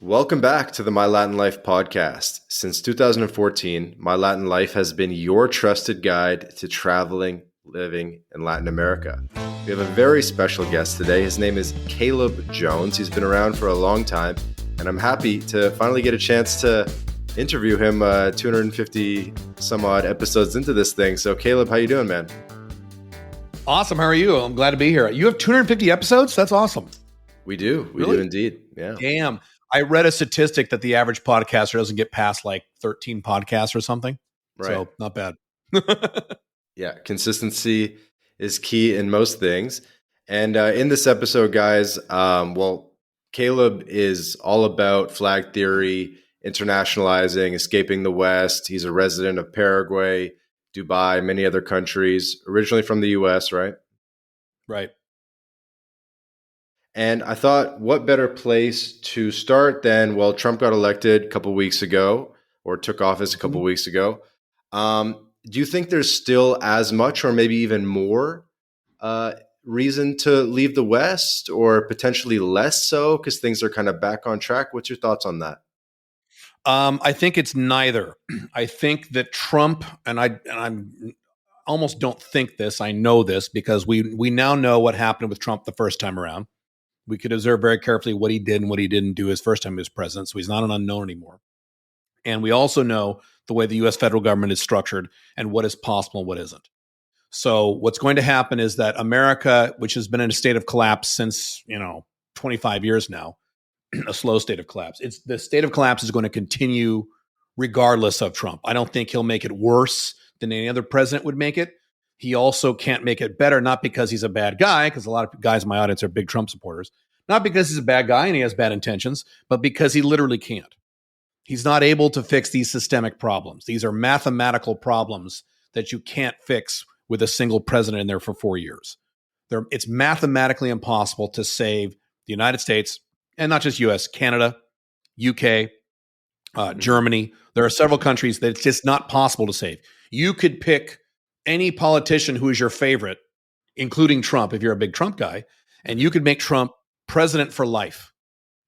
Welcome back to the My Latin Life podcast. Since 2014, My Latin Life has been your trusted guide to traveling, living in Latin America. We have a very special guest today. His name is Caleb Jones. He's been around for a long time, and I'm happy to finally get a chance to interview him 250 some odd episodes into this thing. So Caleb, how you doing, man? Awesome. How are you? I'm glad to be here. You have 250 episodes? That's awesome. We do. We Really? do indeed. Yeah. Damn. I read a statistic that the average podcaster doesn't get past like 13 podcasts or something. Right. So not bad. Yeah. Consistency is key in most things. And in this episode, guys, Caleb is all about flag theory, internationalizing, escaping the West. He's a resident of Paraguay, Dubai, many other countries, originally from the US, right? Right. And I thought, what better place to start than, Trump got elected a couple of weeks ago, or took office a couple of weeks ago. Do you think there's still as much or maybe even more reason to leave the West, or potentially less so because things are kind of back on track? What's your thoughts on that? I think it's neither. I think that Trump, and I'm almost don't think this, I know this because we now know what happened with Trump the first time around. We could observe very carefully what he did and what he didn't do his first time he was president. So he's not an unknown anymore. And we also know the way the U.S. federal government is structured and what is possible and what isn't. So what's going to happen is that America, which has been in a state of collapse since, 25 years now, a slow state of collapse. The state of collapse is going to continue regardless of Trump. I don't think he'll make it worse than any other president would make it. He also can't make it better, not because he's a bad guy, because a lot of guys in my audience are big Trump supporters, not because he's a bad guy and he has bad intentions, but because he literally can't. He's not able to fix these systemic problems. These are mathematical problems that you can't fix with a single president in there for 4 years. It's mathematically impossible to save the United States, and not just US, Canada, UK, Germany. There are several countries that it's just not possible to save. You could pick any politician who is your favorite, including Trump, if you're a big Trump guy, and you could make Trump president for life.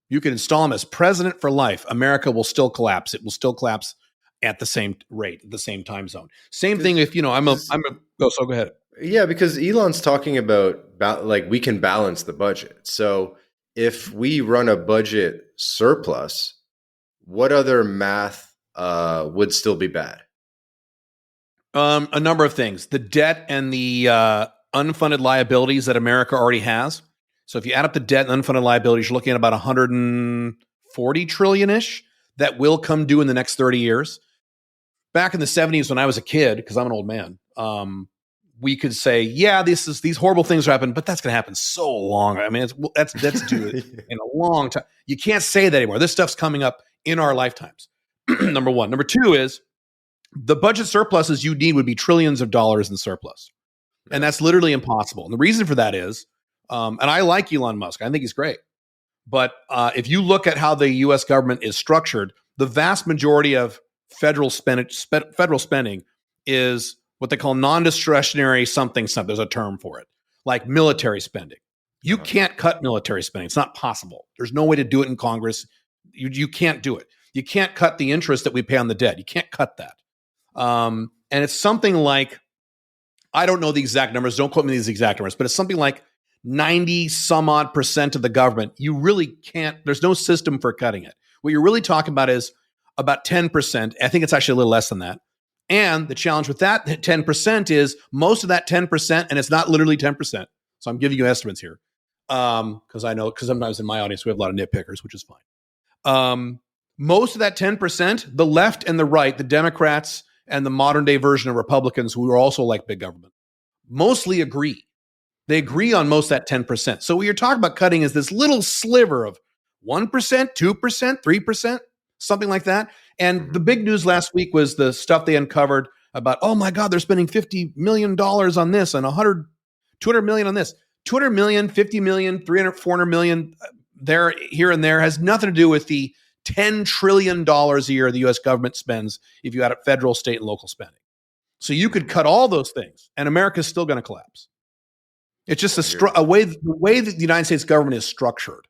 You could install him as president for life. America will still collapse. It will still collapse at the same rate, the same time zone. Same thing if, go ahead. Yeah, because Elon's talking about we can balance the budget. So if we run a budget surplus, what other math would still be bad? A number of things. The debt and the unfunded liabilities that America already has. So if you add up the debt and unfunded liabilities, you're looking at about 140 trillion-ish that will come due in the next 30 years. Back in the 70s when I was a kid, because I'm an old man, we could say, yeah, these horrible things are happening, but that's going to happen so long. I mean, that's due in a long time. You can't say that anymore. This stuff's coming up in our lifetimes. Number one. Number two is the budget surpluses you need would be trillions of dollars in surplus. And that's literally impossible. And the reason for that is, and I like Elon Musk. I think he's great. But if you look at how the U.S. government is structured, the vast majority of federal spending is what they call non-discretionary something. There's a term for it, like military spending. You can't cut military spending. It's not possible. There's no way to do it in Congress. You can't do it. You can't cut the interest that we pay on the debt. You can't cut that. And it's something like, I don't know the exact numbers. Don't quote me these exact numbers, but it's something like 90 some odd % of the government. You really can't, there's no system for cutting it. What you're really talking about is about 10%. I think it's actually a little less than that. And the challenge with that 10% is most of that 10%, and it's not literally 10%. So I'm giving you estimates here. Because sometimes in my audience, we have a lot of nitpickers, which is fine. Most of that 10%, the left and the right, the Democrats and the modern day version of Republicans, who are also like big government, mostly agree. They agree on most of that 10%. So what you're talking about cutting is this little sliver of 1%, 2%, 3%, something like that. And the big news last week was the stuff they uncovered about, oh my God, they're spending $50 million on this and 200 million on this. 200 million, 50 million, 300, 400 million there, here and there has nothing to do with the $10 trillion a year the U.S. government spends if you add up federal, state, and local spending. So you could cut all those things and America's still going to collapse. It's just the way that the United States government is structured.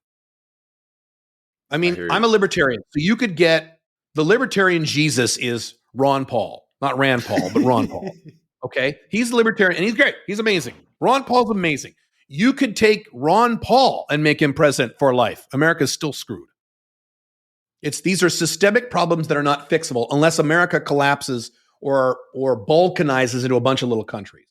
I I mean, hear I'm you. a libertarian. So you could get the libertarian Jesus is Ron Paul, not Rand Paul, but Ron Paul. Okay. He's a libertarian and he's great. He's amazing. Ron Paul's amazing. You could take Ron Paul and make him president for life. America's still screwed. These are systemic problems that are not fixable unless America collapses or balkanizes into a bunch of little countries.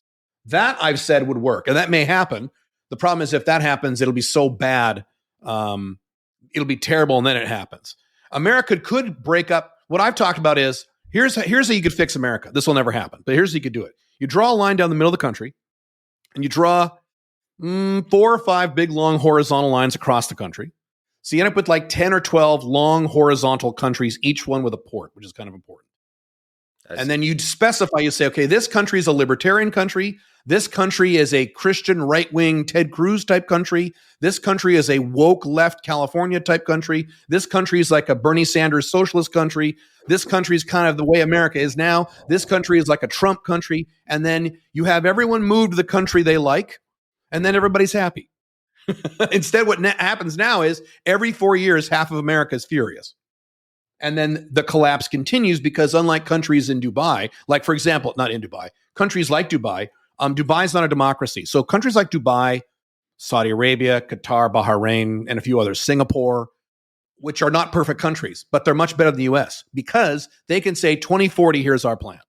That I've said would work, and that may happen. The problem is if that happens, it'll be so bad, it'll be terrible, and then it happens. America could break up. What I've talked about is here's how you could fix America. This will never happen, but here's how you could do it. You draw a line down the middle of the country, and you draw 4 or 5 big, long horizontal lines across the country. So you end up with like 10 or 12 long horizontal countries, each one with a port, which is kind of important. And then you'd specify, you say, okay, this country is a libertarian country. This country is a Christian right-wing Ted Cruz type country. This country is a woke left California type country. This country is like a Bernie Sanders socialist country. This country is kind of the way America is now. This country is like a Trump country. And then you have everyone move to the country they like, and then everybody's happy. Instead, what happens now is every 4 years, half of America is furious. And then the collapse continues because unlike countries in Dubai, like, for example, not in Dubai, countries like Dubai, Dubai is not a democracy. So countries like Dubai, Saudi Arabia, Qatar, Bahrain, and a few others, Singapore, which are not perfect countries, but they're much better than the US because they can say 2040, here's our plan.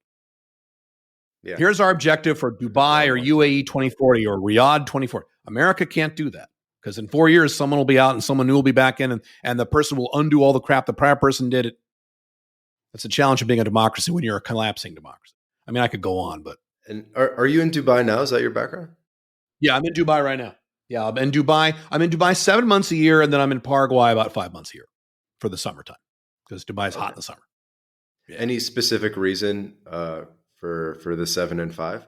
Yeah. Here's our objective for Dubai or UAE 2040 or Riyadh 2040. America can't do that because in 4 years, someone will be out and someone new will be back in, and the person will undo all the crap the prior person did. That's a challenge of being a democracy when you're a collapsing democracy. I mean, I could go on, but. And are you in Dubai now? Is that your background? Yeah, I'm in Dubai right now. Yeah, I'm in Dubai 7 months a year, and then I'm in Paraguay about 5 months a year for the summertime because Dubai is hot in the summer. Yeah. Any specific reason for the 7 and 5?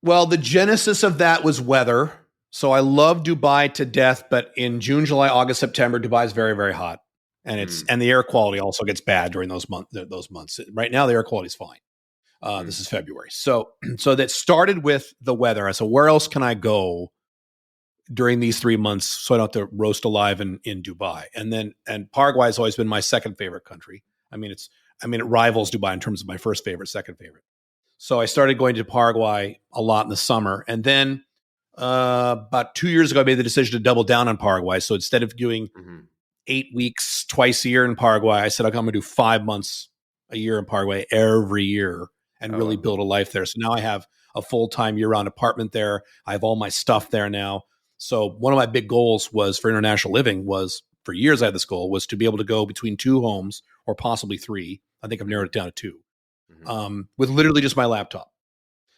Well, the genesis of that was weather. So I love Dubai to death, but in June, July, August, September, Dubai is very, very hot, and and the air quality also gets bad during those months. Right now, the air quality is fine. This is February, so that started with the weather. I said, where else can I go during these 3 months so I don't have to roast alive in Dubai? And Paraguay has always been my second favorite country. I mean, it rivals Dubai in terms of my first favorite, second favorite. So I started going to Paraguay a lot in the summer. And then about 2 years ago, I made the decision to double down on Paraguay. So instead of doing 8 weeks twice a year in Paraguay, I said, okay, I'm going to do 5 months a year in Paraguay every year and really build a life there. So now I have a full-time year-round apartment there. I have all my stuff there now. So one of my big goals was for International Living was, for years I had this goal, was to be able to go between 2 homes or possibly 3. I think I've narrowed it down to 2. With literally just my laptop.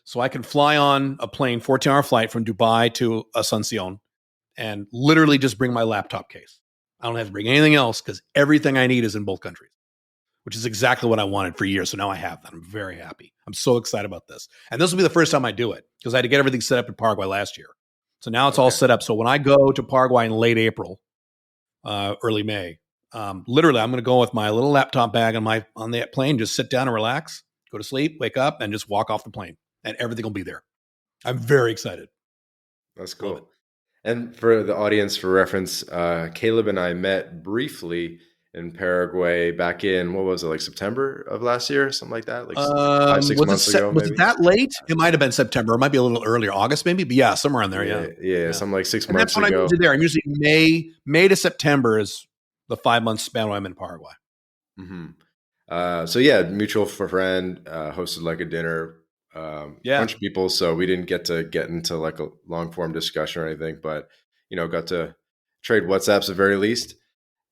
So I can fly on a plane, 14-hour flight from Dubai to Asuncion, and literally just bring my laptop case. I don't have to bring anything else because everything I need is in both countries, which is exactly what I wanted for years. So now I have that. I'm very happy. I'm so excited about this. And this will be the first time I do it because I had to get everything set up in Paraguay last year. So now it's all set up. So when I go to Paraguay in late April, early May, literally I'm going to go with my little laptop bag on the plane, just sit down and relax, go to sleep, wake up, and just walk off the plane. And everything will be there. I'm very excited. That's cool. And for the audience, for reference, Caleb and I met briefly in Paraguay back in, what was it, like September of last year? Something like that? Like 5-6 months ago, maybe? Was it that late? It might have been September. It might be a little earlier, August maybe. But yeah, somewhere in there, yeah. Something like 6 and months ago. That's when I moved there. I'm usually May to September is the 5 month span when I'm in Paraguay. So yeah, mutual friend hosted like a dinner, bunch of people. So we didn't get into like a long form discussion or anything, but got to trade WhatsApps at the very least.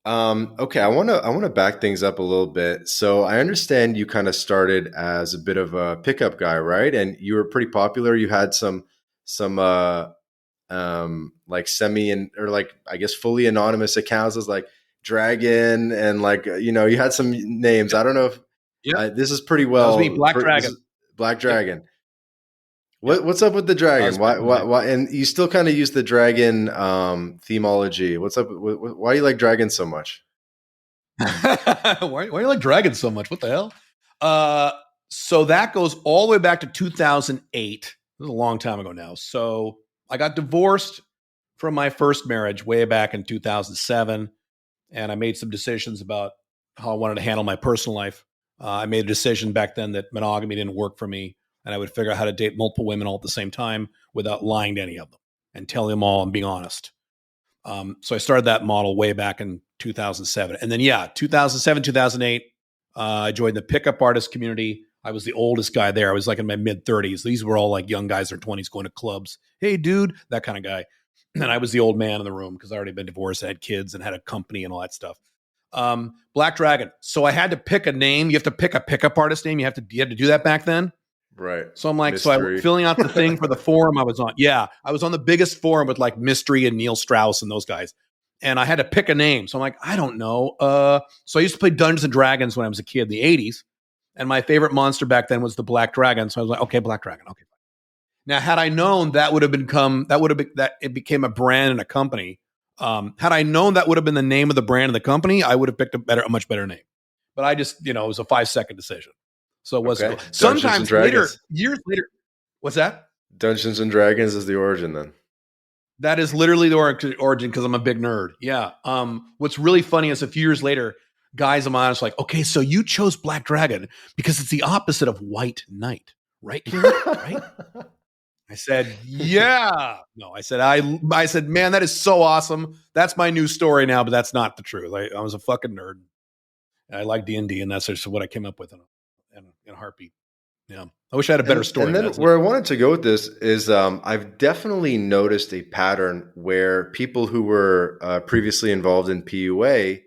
Okay, I want to back things up a little bit. So I understand you kind of started as a bit of a pickup guy, right? And you were pretty popular. You had some like or like, I guess, fully anonymous accounts as like Dragon and like, you had some names. I don't know if this is pretty well. That was me, Black Dragon. What's up with the dragon? Why? And you still kind of use the dragon themology. What's up? Why do you like dragons so much? Why do you like dragons so much? What the hell? So that goes all the way back to 2008. This is a long time ago now. So I got divorced from my first marriage way back in 2007, and I made some decisions about how I wanted to handle my personal life. I made a decision back then that monogamy didn't work for me, and I would figure out how to date multiple women all at the same time without lying to any of them and telling them all and being honest. So I started that model way back in 2007. And then, 2007, 2008, I joined the pickup artist community. I was the oldest guy there. I was like in my mid 30s. These were all like young guys in their 20s going to clubs. Hey, dude, that kind of guy. And I was the old man in the room because I already been divorced, I had kids, and had a company and all that stuff. Black Dragon. So I had to pick a name. You have to pick a pickup artist name. You had to do that back then. Right. So I'm like, Mystery. So I was filling out the thing for the forum I was on. Yeah, I was on the biggest forum with like Mystery and Neil Strauss and those guys. And I had to pick a name. So I'm like, I don't know. So I used to play Dungeons and Dragons when I was a kid in the 80s. And my favorite monster back then was the Black Dragon. So I was like, okay, Black Dragon. Okay. Now, had I known that it became a brand and a company. Had I known that would have been the name of the brand and the company, I would have picked a much better name. But I just, it was a 5-second decision. So it wasn't cool. Sometimes later, years later, what's that? Dungeons and Dragons is the origin then. That is literally the origin because I'm a big nerd. Yeah. What's really funny is a few years later, guys, I'm honest, like, okay, so you chose Black Dragon because it's the opposite of White Knight, right? Right? I said, yeah. No, I said, man, that is so awesome. That's my new story now, but that's not the truth. I was a fucking nerd. I like D&D, and that's just what I came up with in a heartbeat. Yeah. I wish I had a better story. And then where I wanted to go with this is I've definitely noticed a pattern where people who were previously involved in PUA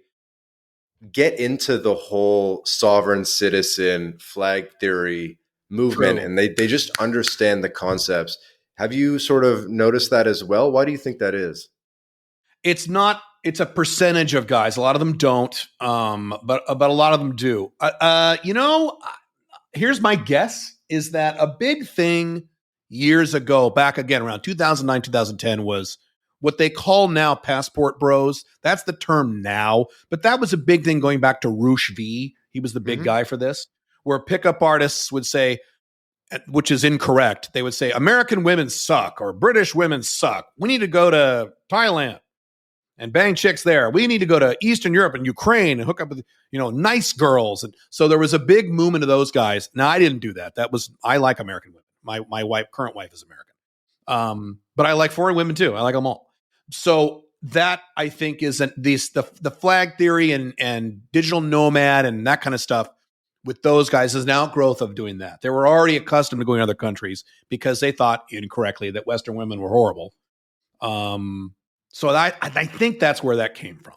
get into the whole sovereign citizen flag theory movement. True. And they just understand the concepts. Have you sort of noticed that as well? Why do you think that is? It's a percentage of guys. A lot of them don't, but a lot of them do. Here's my guess is that a big thing years ago, back again around 2009, 2010 was what they call now passport bros. That's the term now, but that was a big thing going back to Roosh V. He was the big guy for this, where pickup artists would say, which is incorrect. They would say, American women suck or British women suck. We need to go to Thailand and bang chicks there. We need to go to Eastern Europe and Ukraine and hook up with, nice girls. And so there was a big movement of those guys. Now, I didn't do that. I like American women. My current wife is American. But I like foreign women too. I like them all. So that I think is the flag theory and digital nomad and that kind of stuff with those guys is an outgrowth of doing that. They were already accustomed to going to other countries because they thought incorrectly that Western women were horrible. So I think that's where that came from.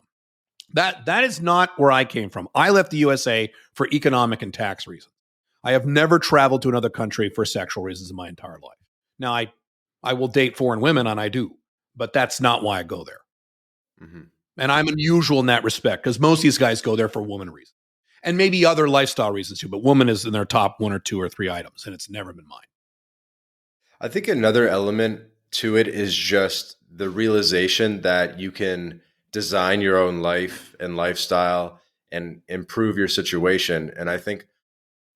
That is not where I came from. I left the USA for economic and tax reasons. I have never traveled to another country for sexual reasons in my entire life. Now, I will date foreign women, and I do, but that's not why I go there. Mm-hmm. And I'm unusual in that respect because most of these guys go there for woman reasons. And maybe other lifestyle reasons too, but woman is in their top 1 or 2 or 3 items, and it's never been mine. I think another element to it is just the realization that you can design your own life and lifestyle and improve your situation. And I think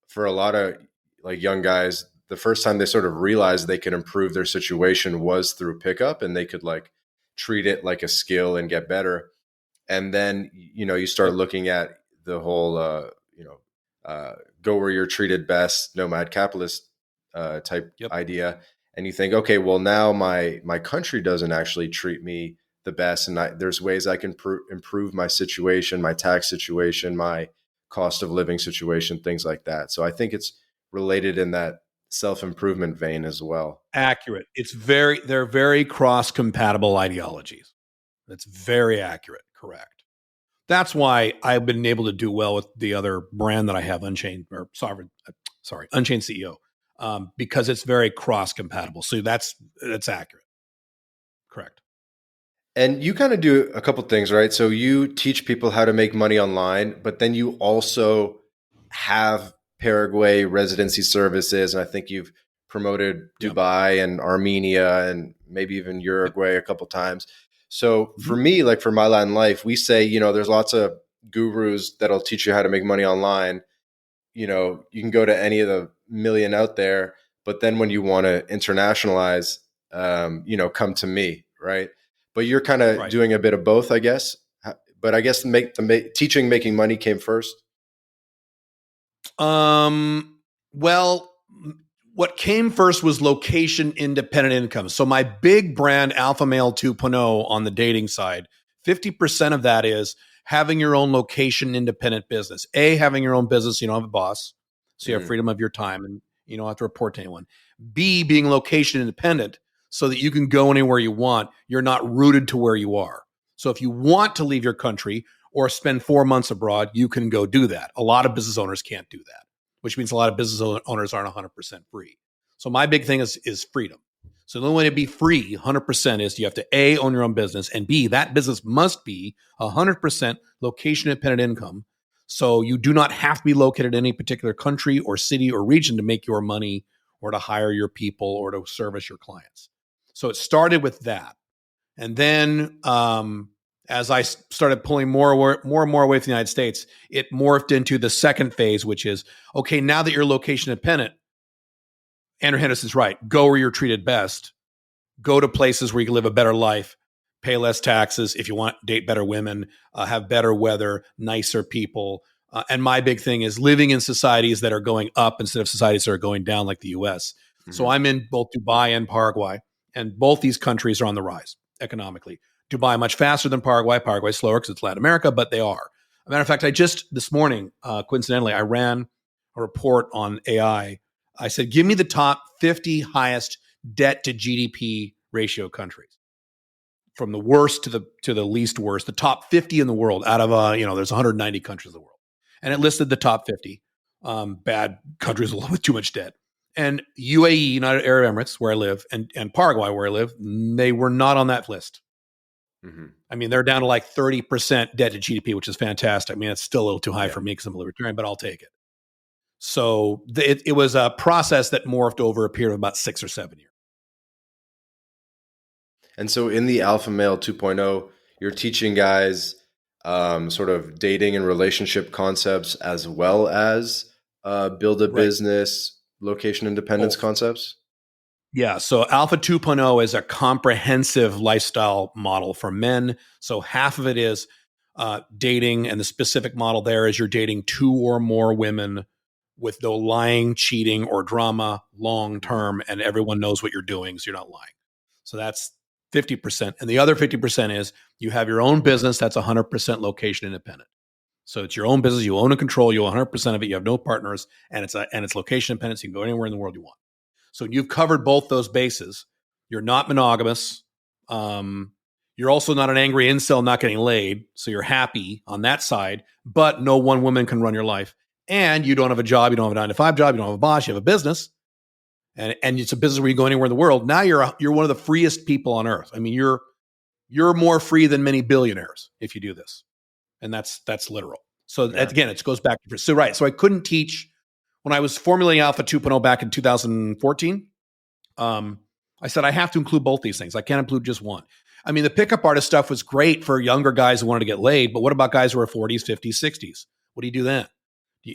for a lot of like young guys, the first time they sort of realized they could improve their situation was through pickup, and they could like treat it like a skill and get better. And then, you start looking at the whole, go where you're treated best, nomad capitalist type idea. And you think, okay, well, now my country doesn't actually treat me the best. And there's ways I can improve my situation, my tax situation, my cost of living situation, things like that. So I think it's related in that self-improvement vein as well. Accurate. They're very cross-compatible ideologies. That's very accurate. Correct. That's why I've been able to do well with the other brand that I have, Unchained CEO. Because it's very cross-compatible. So that's accurate. Correct. And you kind of do a couple things, right? So you teach people how to make money online, but then you also have Paraguay residency services. And I think you've promoted Dubai and Armenia and maybe even Uruguay a couple times. So for me, like for My Latin Life, we say, there's lots of gurus that'll teach you how to make money online. You can go to any of the million out there, but then when you want to internationalize, come to me, right? but you're kind of Right. doing a bit of both, I guess. But I guess teaching making money came first. Well, what came first was location independent income. So my big brand Alpha Male 2.0 on the dating side, 50% of that is having your own location independent business. A, having your own business, you don't have a boss. So you have freedom of your time and you don't have to report to anyone. B, being location independent so that you can go anywhere you want. You're not rooted to where you are. So if you want to leave your country or spend 4 months abroad, you can go do that. A lot of business owners can't do that, which means a lot of business owners aren't 100% free. So my big thing is freedom. So the only way to be free 100% is you have to A, own your own business, and B, that business must be 100% location independent income. So you do not have to be located in any particular country or city or region to make your money or to hire your people or to service your clients. So it started with that. And then as I started pulling more and more away from the United States, it morphed into the second phase, which is, okay, now that you're location independent, Andrew Henderson's right. Go where you're treated best. Go to places where you can live a better life, pay less taxes. If you want, date better women, have better weather, nicer people. And my big thing is living in societies that are going up instead of societies that are going down like the US. Mm-hmm. So I'm in both Dubai and Paraguay, and both these countries are on the rise economically. Dubai much faster than Paraguay. Paraguay slower because it's Latin America, but they are. As a matter of fact, I just this morning, coincidentally, I ran a report on AI. I said, give me the top 50 highest debt to GDP ratio countries, from the worst to the least worst. The top 50 in the world out of there's 190 countries in the world, and it listed the top 50 bad countries with too much debt. And UAE, United Arab Emirates, where I live, and Paraguay, where I live, they were not on that list. Mm-hmm. I mean, they're down to like 30% debt to GDP, which is fantastic. I mean, it's still a little too high for me because I'm a libertarian, but I'll take it. So it was a process that morphed over a period of about 6 or 7 years. And so in the Alpha Male 2.0, you're teaching guys sort of dating and relationship concepts as well as build a business, location independence concepts? Yeah. So Alpha 2.0 is a comprehensive lifestyle model for men. So half of it is dating, and the specific model there is you're dating 2 or more women with no lying, cheating, or drama long term, and everyone knows what you're doing, so you're not lying. So that's 50%. And the other 50% is you have your own business that's 100% location independent. So it's your own business, you own and control, you own 100% of it, you have no partners, and it's location independent, so you can go anywhere in the world you want. So you've covered both those bases. You're not monogamous. You're also not an angry incel not getting laid, so you're happy on that side, but no one woman can run your life. And you don't have a job, you don't have a 9-to-5 job, you don't have a boss, you have a business, and it's a business where you go anywhere in the world. Now you're one of the freest people on earth. I mean, you're more free than many billionaires if you do this, and that's literal. So again, it goes back to right. So I couldn't teach when I was formulating Alpha 2.0 back in 2014. I said I have to include both these things. I can't include just one. I mean, the pickup artist stuff was great for younger guys who wanted to get laid, but what about guys who are 40s, 50s, 60s? What do you do then?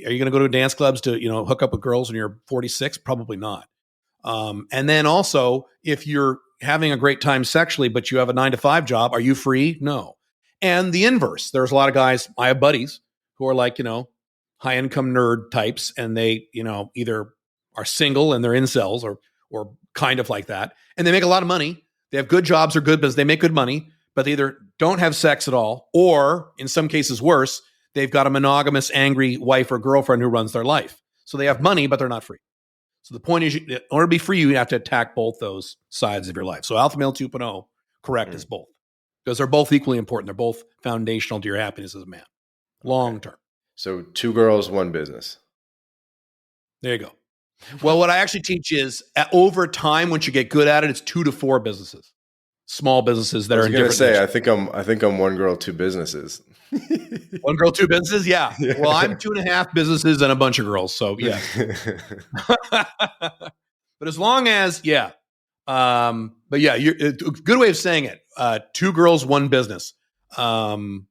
Are you going to go to dance clubs to, hook up with girls when you're 46? Probably not. And then also, if you're having a great time sexually, but you have a 9-to-5 job, are you free? No. And the inverse. There's a lot of guys, I have buddies who are like, high income nerd types, and they, either are single and they're incels or kind of like that. And they make a lot of money. They have good jobs or good business. They make good money, but they either don't have sex at all, or in some cases worse, they've got a monogamous, angry wife or girlfriend who runs their life. So they have money, but they're not free. So the point is, in order to be free, you have to attack both those sides of your life. So Alpha Male 2.0, correct, is both. Because they're both equally important. They're both foundational to your happiness as a man, long term. So 2 girls, 1 business. There you go. Well, what I actually teach is over time, once you get good at it, it's 2 to 4 businesses, small businesses that are in different. I think I'm 1 girl, 2 businesses. 1 girl, 2 businesses. Yeah. Well, I'm 2.5 businesses and a bunch of girls. So yeah. But as long as but yeah, a good way of saying it. 2 girls, 1 business. Long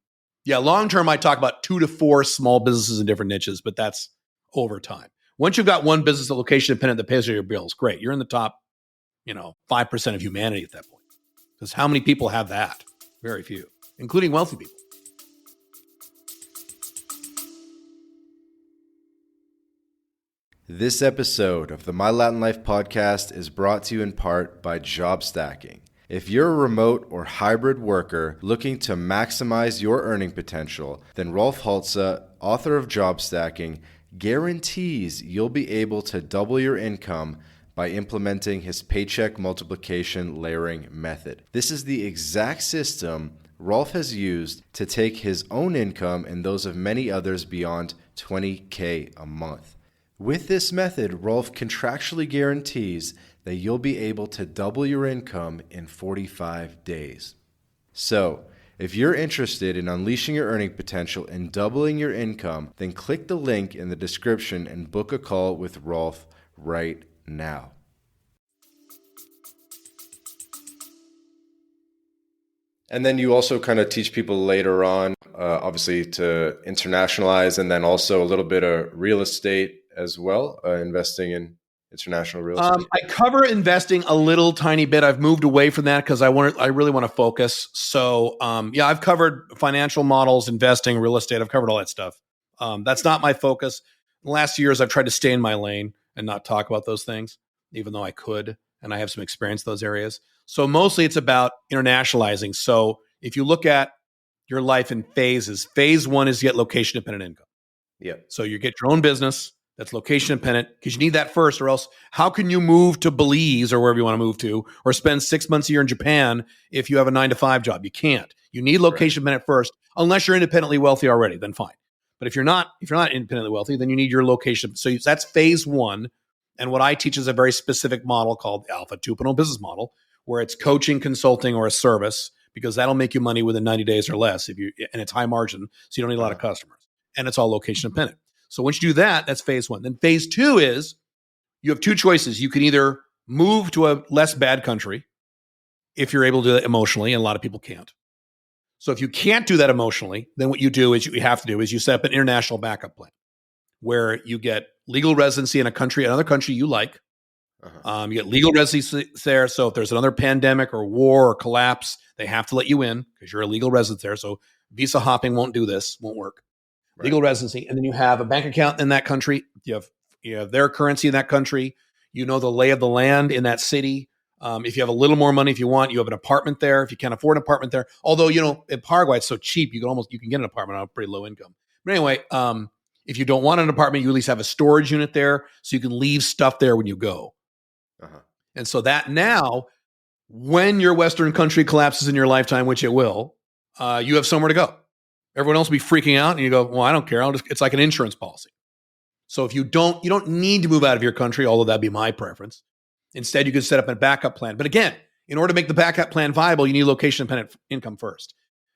term, I talk about 2 to 4 small businesses in different niches, but that's over time. Once you've got 1 business, a location independent that pays your bills, great. You're in the top, 5% of humanity at that point. Because how many people have that? Very few, including wealthy people. This episode of the My Latin Life podcast is brought to you in part by Job Stacking. If you're a remote or hybrid worker looking to maximize your earning potential, then Rolf Haltza, author of Job Stacking, guarantees you'll be able to double your income by implementing his paycheck multiplication layering method. This is the exact system Rolf has used to take his own income and those of many others beyond $20K a month. With this method, Rolf contractually guarantees that you'll be able to double your income in 45 days. So, if you're interested in unleashing your earning potential and doubling your income, then click the link in the description and book a call with Rolf right now. And then you also kind of teach people later on, obviously, to internationalize, and then also a little bit of real estate as well, investing in international real estate. I cover investing a little tiny bit. I've moved away from that because I really want to focus. So I've covered financial models, investing, real estate. I've covered all that stuff. That's not my focus. In the last years, I've tried to stay in my lane and not talk about those things, even though I could, and I have some experience in those areas. So mostly it's about internationalizing. So if you look at your life in phases, phase one is get location dependent income. Yeah. So you get your own business that's location dependent because you need that first, or else how can you move to Belize or wherever you want to move to, or spend 6 months a year in Japan if you have a 9-to-5 job? You can't. You need location dependent first, unless you're independently wealthy already, then fine. But if you're not independently wealthy, then you need your location. So that's phase one. And what I teach is a very specific model called the Alpha 2.0 business model, where it's coaching, consulting, or a service, because that'll make you money within 90 days or less and it's high margin, so you don't need a lot of customers. And it's all location dependent. So once you do that, that's phase one. Then phase two is you have two choices. You can either move to a less bad country if you're able to do that emotionally, and a lot of people can't. So if you can't do that emotionally, then what you have to do is you set up an international backup plan where you get legal residency in another country you like. You get legal residency there. So if there's another pandemic or war or collapse, they have to let you in because you're a legal resident there. So visa hopping won't work. Right. Legal residency. And then you have a bank account in that country. You have their currency in that country. You know the lay of the land in that city. If you have a little more money, if you want, you have an apartment there. If you can't afford an apartment there, although, in Paraguay, it's so cheap, you can get an apartment on a pretty low income. But anyway, if you don't want an apartment, you at least have a storage unit there so you can leave stuff there when you go. And so that now, when your Western country collapses in your lifetime, which it will, you have somewhere to go. Everyone else will be freaking out, and you go, well, I don't care. It's like an insurance policy. So if you don't need to move out of your country, although that'd be my preference. Instead, you can set up a backup plan. But again, in order to make the backup plan viable, you need location dependent income first.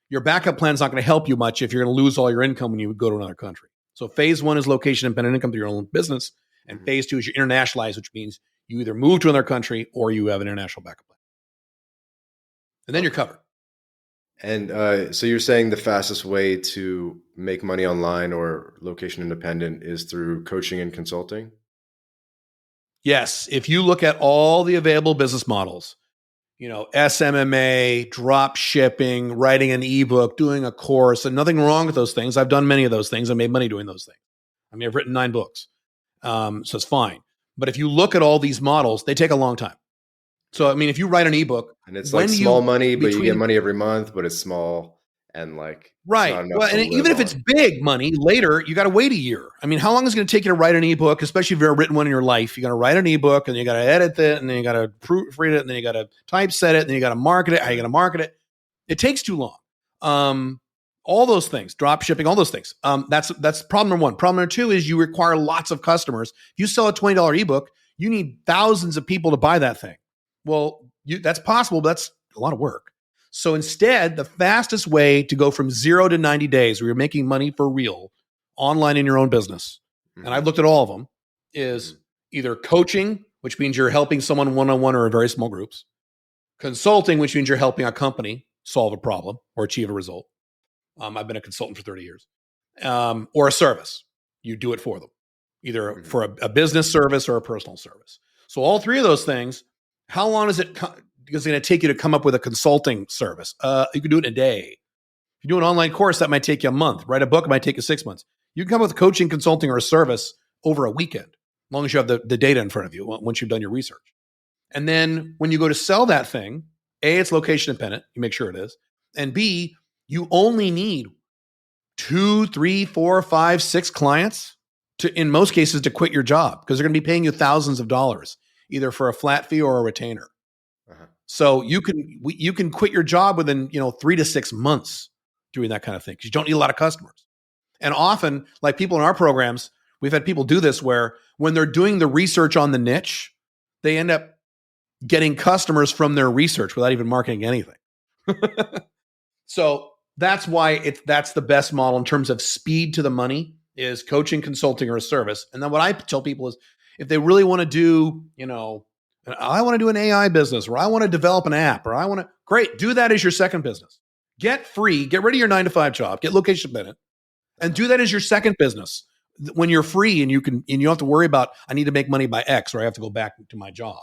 Your backup plan is not going to help you much if you're going to lose all your income when you go to another country. So phase one is location dependent income through your own business. And phase two is you internationalize, which means you either move to another country or you have an international backup plan. And then you're covered. And so you're saying the fastest way to make money online or location independent is through coaching and consulting? Yes. If you look at all the available business models, SMMA, drop shipping, writing an ebook, doing a course, and nothing wrong with those things. I've done many of those things. I made money doing those things. I've written 9 books. So it's fine. But if you look at all these models, they take a long time. So, if you write an ebook, and it's like small money, but you get money every month, but it's small and like right. Well, and even if it's big money later, you got to wait a year. How long is it going to take you to write an ebook, especially if you've ever written one in your life? You got to write an ebook, and you got to edit it, and then you got to proofread it, and then you got to typeset it, and then you got to market it. How you going to market it? It takes too long. All those things, drop shipping, all those things. That's problem number one. Problem number two is you require lots of customers. If you sell a $20 ebook, you need thousands of people to buy that thing. Well, that's possible, but that's a lot of work. So instead, the fastest way to go from 0 to 90 days where you're making money for real online in your own business, and I've looked at all of them, is either coaching, which means you're helping someone one-on-one or in very small groups, consulting, which means you're helping a company solve a problem or achieve a result. I've been a consultant for 30 years. Or a service. You do it for them, either for a business service or a personal service. So all three of those things, how long does it because it's going to take you to come up with a consulting service. You can do it in a day. If you do an online course, that might take you a month. Write a book, it might take you 6 months. You can come up with coaching, consulting, or a service over a weekend, as long as you have the data in front of you once you've done your research. And then when you go to sell that thing, A, it's location dependent. You make sure it is. And B, you only need 2, 3, 4, 5, 6 clients to, in most cases, to quit your job, because they're going to be paying you thousands of dollars, either for a flat fee or a retainer. Uh-huh. So you can quit your job within 3 to 6 months doing that kind of thing, because you don't need a lot of customers. And often, like people in our programs, we've had people do this where when they're doing the research on the niche, they end up getting customers from their research without even marketing anything. So that's why that's the best model in terms of speed to the money, is coaching, consulting, or a service. And then what I tell people is, if they really want to do, I want to do an AI business, or I want to develop an app, or great, do that as your second business. Get free, get rid of your 9-to-5 job, get location dependent, and do that as your second business. When you're free and you don't have to worry about, I need to make money by X, or I have to go back to my job.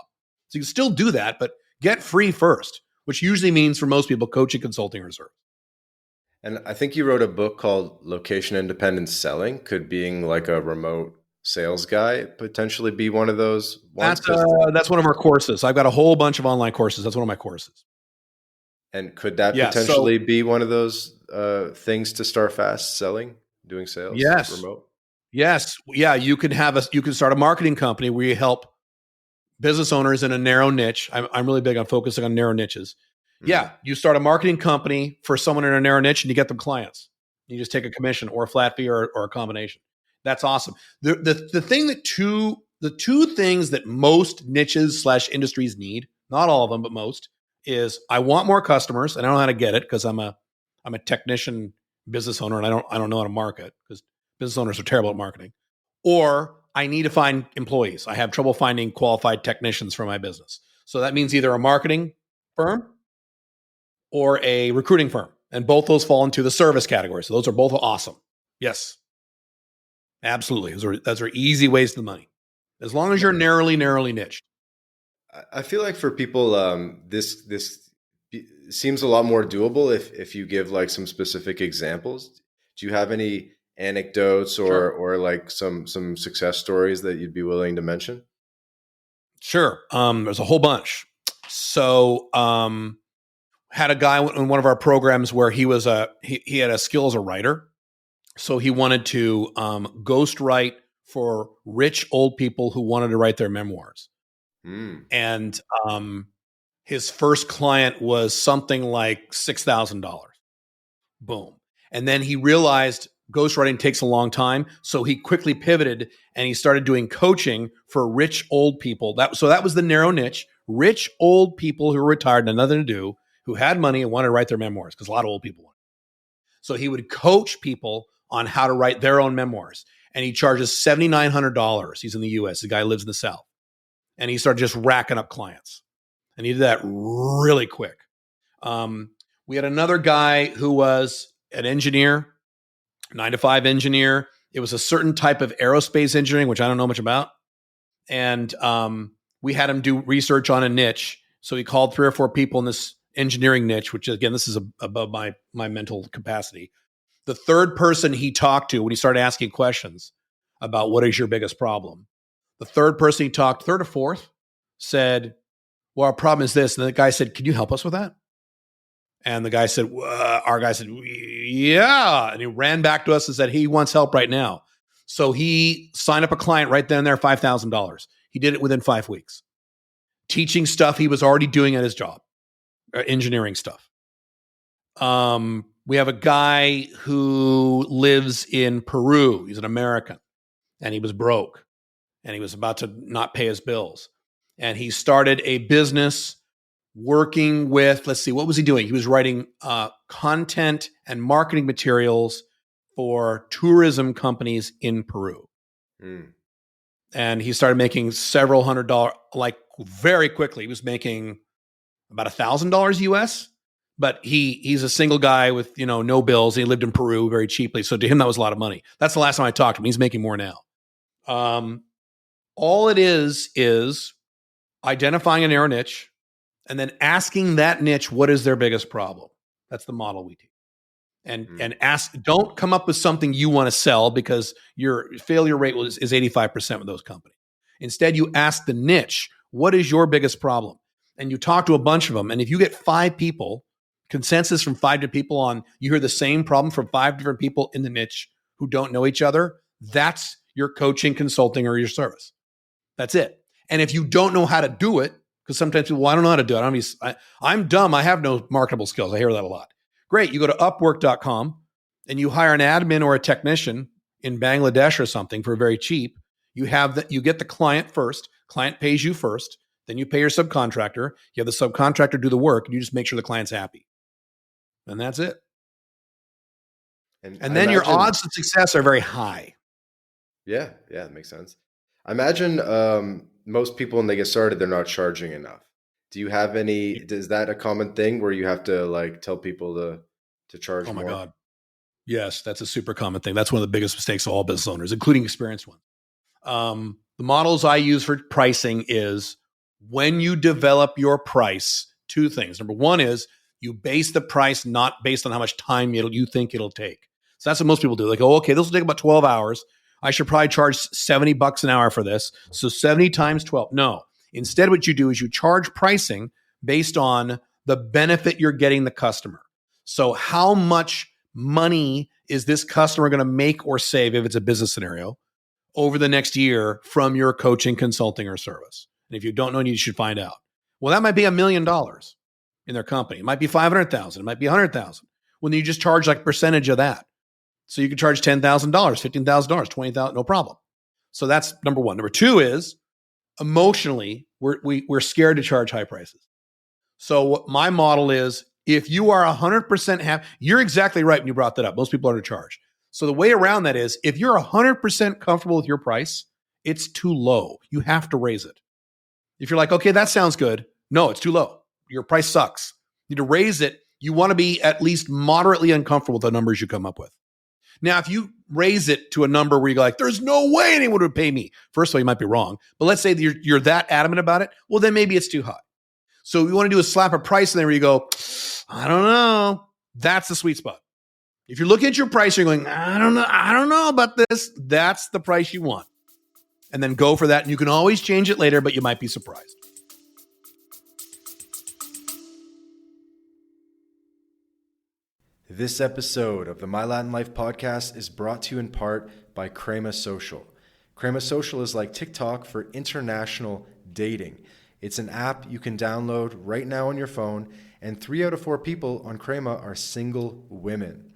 So you can still do that, but get free first, which usually means for most people coaching, consulting, or service. And I think you wrote a book called Location Independent Selling. Could being like a remote sales guy potentially be one of those ones? That's one of our courses. I've got a whole bunch of online courses. That's one of my courses. And could that potentially be one of those things to start fast selling, doing sales? Yes. Remote? Yes. Yeah. You can start a marketing company where you help business owners in a narrow niche. I'm really big on focusing on narrow niches. Mm-hmm. Yeah. You start a marketing company for someone in a narrow niche and you get them clients. You just take a commission or a flat fee or a combination. That's awesome. The two things that most niches / industries need, not all of them, but most, is I want more customers, and I don't know how to get it because I'm a technician business owner and I don't know how to market, because business owners are terrible at marketing. Or I need to find employees. I have trouble finding qualified technicians for my business. So that means either a marketing firm or a recruiting firm. And both those fall into the service category. So those are both awesome. Yes. Absolutely. Those are easy ways to the money, as long as you're narrowly niched. I feel like for people, this seems a lot more doable if you give like some specific examples. Do you have any anecdotes or like some success stories that you'd be willing to mention? Sure. There's a whole bunch. So, had a guy in one of our programs where he had a skill as a writer. So he wanted to ghostwrite for rich old people who wanted to write their memoirs. And his first client was something like $6,000. Boom. And then he realized ghostwriting takes a long time. So he quickly pivoted and he started doing coaching for rich old people. So that was the narrow niche, rich old people who were retired and had nothing to do, who had money and wanted to write their memoirs, because a lot of old people want it. So he would coach people on how to write their own memoirs. And he charges $7,900. He's in the US. The guy lives in the South. And he started just racking up clients. And he did that really quick. We had another guy who was an engineer, 9-to-5 engineer. It was a certain type of aerospace engineering, which I don't know much about. And we had him do research on a niche. So he called 3 or 4 people in this engineering niche, which again, this is above my mental capacity. The third person he talked to when he started asking questions about what is your biggest problem, the third person he talked, third or fourth, said, well, our problem is this. And the guy said, can you help us with that? And the guy said, our guy said, yeah. And he ran back to us and said, he wants help right now. So he signed up a client right then and there, $5,000. He did it within 5 weeks, teaching stuff he was already doing at his job, engineering stuff. We have a guy who lives in Peru. He's an American, and he was broke, and he was about to not pay his bills. And he started a business working with, let's see, what was he doing? He was writing content and marketing materials for tourism companies in Peru. And he started making several $100, like very quickly. He was making about $1,000 US. But he's a single guy with, no bills. He lived in Peru very cheaply. So to him, that was a lot of money. That's the last time I talked to him. He's making more now. All it is identifying a narrow niche, and then asking that niche, what is their biggest problem? That's the model we teach. And ask, don't come up with something you want to sell because your failure rate is 85% with those companies. Instead, you ask the niche, what is your biggest problem? And you talk to a bunch of them. And if you get 5 people, consensus from 5 different people on, you hear the same problem from 5 different people in the niche who don't know each other, that's your coaching, consulting, or your service. That's it. And if you don't know how to do it, because sometimes people, well, I don't know how to do it. I'm dumb. I have no marketable skills. I hear that a lot. Great. You go to upwork.com and you hire an admin or a technician in Bangladesh or something for very cheap. You get the client first. Client pays you first. Then you pay your subcontractor. You have the subcontractor do the work, and you just make sure the client's happy. And that's it. And then your odds of success are very high. Yeah, that makes sense. I imagine most people, when they get started, they're not charging enough. Do you have any? Is that a common thing where you have to like tell people to charge more? Oh my God. Yes, that's a super common thing. That's one of the biggest mistakes of all business owners, including experienced ones. The models I use for pricing is when you develop your price, 2 things. Number 1 is you base the price not based on how much time you think it'll take. So that's what most people do. They go, okay, this will take about 12 hours. I should probably charge $70 an hour for this. So 70 times 12. No. Instead, what you do is you charge pricing based on the benefit you're getting the customer. So how much money is this customer going to make or save, if it's a business scenario, over the next year from your coaching, consulting, or service? And if you don't know, you should find out. Well, that might be $1 million in their company. It might be 500,000. It might be 100,000. Well, then you just charge like a percentage of that. So you can charge $10,000, $15,000, $20,000, no problem. So that's number 1. Number 2 is emotionally, we're scared to charge high prices. So what my model is, if you are 100% happy, you're exactly right when you brought that up. Most people are to charge. So the way around that is, if you're 100% comfortable with your price, it's too low. You have to raise it. If you're like, okay, that sounds good. No, it's too low. Your price sucks. You need to raise it. You want to be at least moderately uncomfortable with the numbers you come up with. Now, if you raise it to a number where you're like, there's no way anyone would pay me. First of all, you might be wrong. But let's say that you're that adamant about it. Well, then maybe it's too high. So what you want to do is slap a price in there where you go, I don't know. That's the sweet spot. If you're looking at your price, you're going, I don't know about this. That's the price you want. And then go for that. And you can always change it later, but you might be surprised. This episode of the My Latin Life podcast is brought to you in part by Crema Social. Crema Social is like TikTok for international dating. It's an app you can download right now on your phone, and 3 out of 4 people on Crema are single women.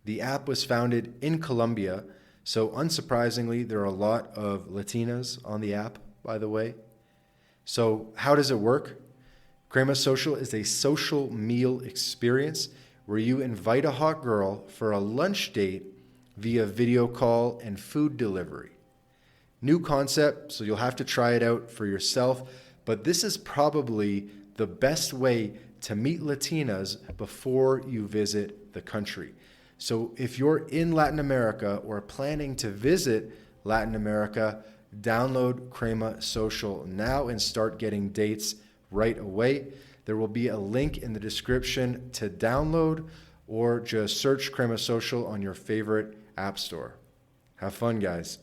The app was founded in Colombia, so unsurprisingly, there are a lot of Latinas on the app, by the way. So how does it work? Crema Social is a social meal experience where you invite a hot girl for a lunch date via video call and food delivery. New concept, so you'll have to try it out for yourself, but this is probably the best way to meet Latinas before you visit the country. So if you're in Latin America or planning to visit Latin America, download Crema Social now and start getting dates right away. There will be a link in the description to download, or just search Crema Social on your favorite app store. Have fun, guys.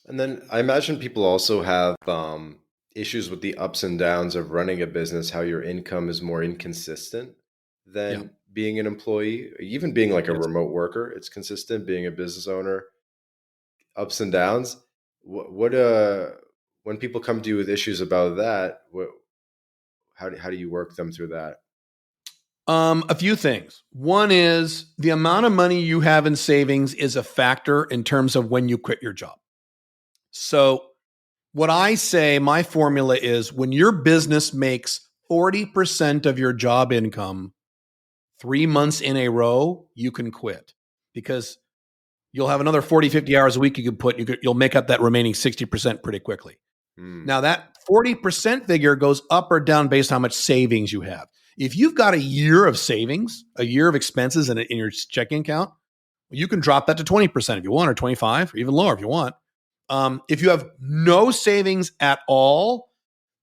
And then I imagine people also have issues with the ups and downs of running a business, how your income is more inconsistent than being an employee, even being like a remote worker. It's consistent. Being a business owner, ups and downs. When people come to you with issues about that, how do you work them through that? A few things. One is the amount of money you have in savings is a factor in terms of when you quit your job. So what I say, my formula is when your business makes 40% of your job income 3 months in a row, you can quit, because you'll have another 40, 50 hours a week you can put, you'll make up that remaining 60% pretty quickly. Now that 40% figure goes up or down based on how much savings you have. If you've got a year of savings, a year of expenses in your checking account, you can drop that to 20% if you want, or 25, or even lower if you want. If you have no savings at all,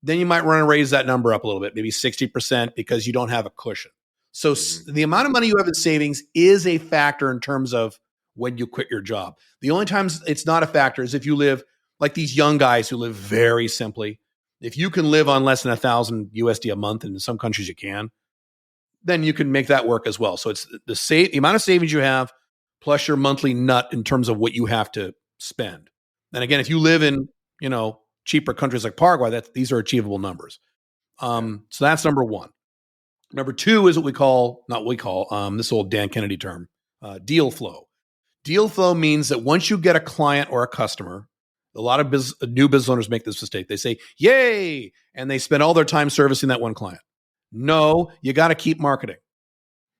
then you might want to raise that number up a little bit, maybe 60%, because you don't have a cushion. So the amount of money you have in savings is a factor in terms of when you quit your job. The only times it's not a factor is if you live like these young guys who live very simply. If you can live on less than 1,000 USD a month, and in some countries you can, then you can make that work as well. So it's the amount of savings you have plus your monthly nut in terms of what you have to spend. And again, if you live in, cheaper countries like Paraguay, these are achievable numbers. So that's number one. Number two is what this old Dan Kennedy term, deal flow. Deal flow means that once you get a client or a customer, a lot of new business owners make this mistake. They say, yay, and they spend all their time servicing that one client. No, you got to keep marketing.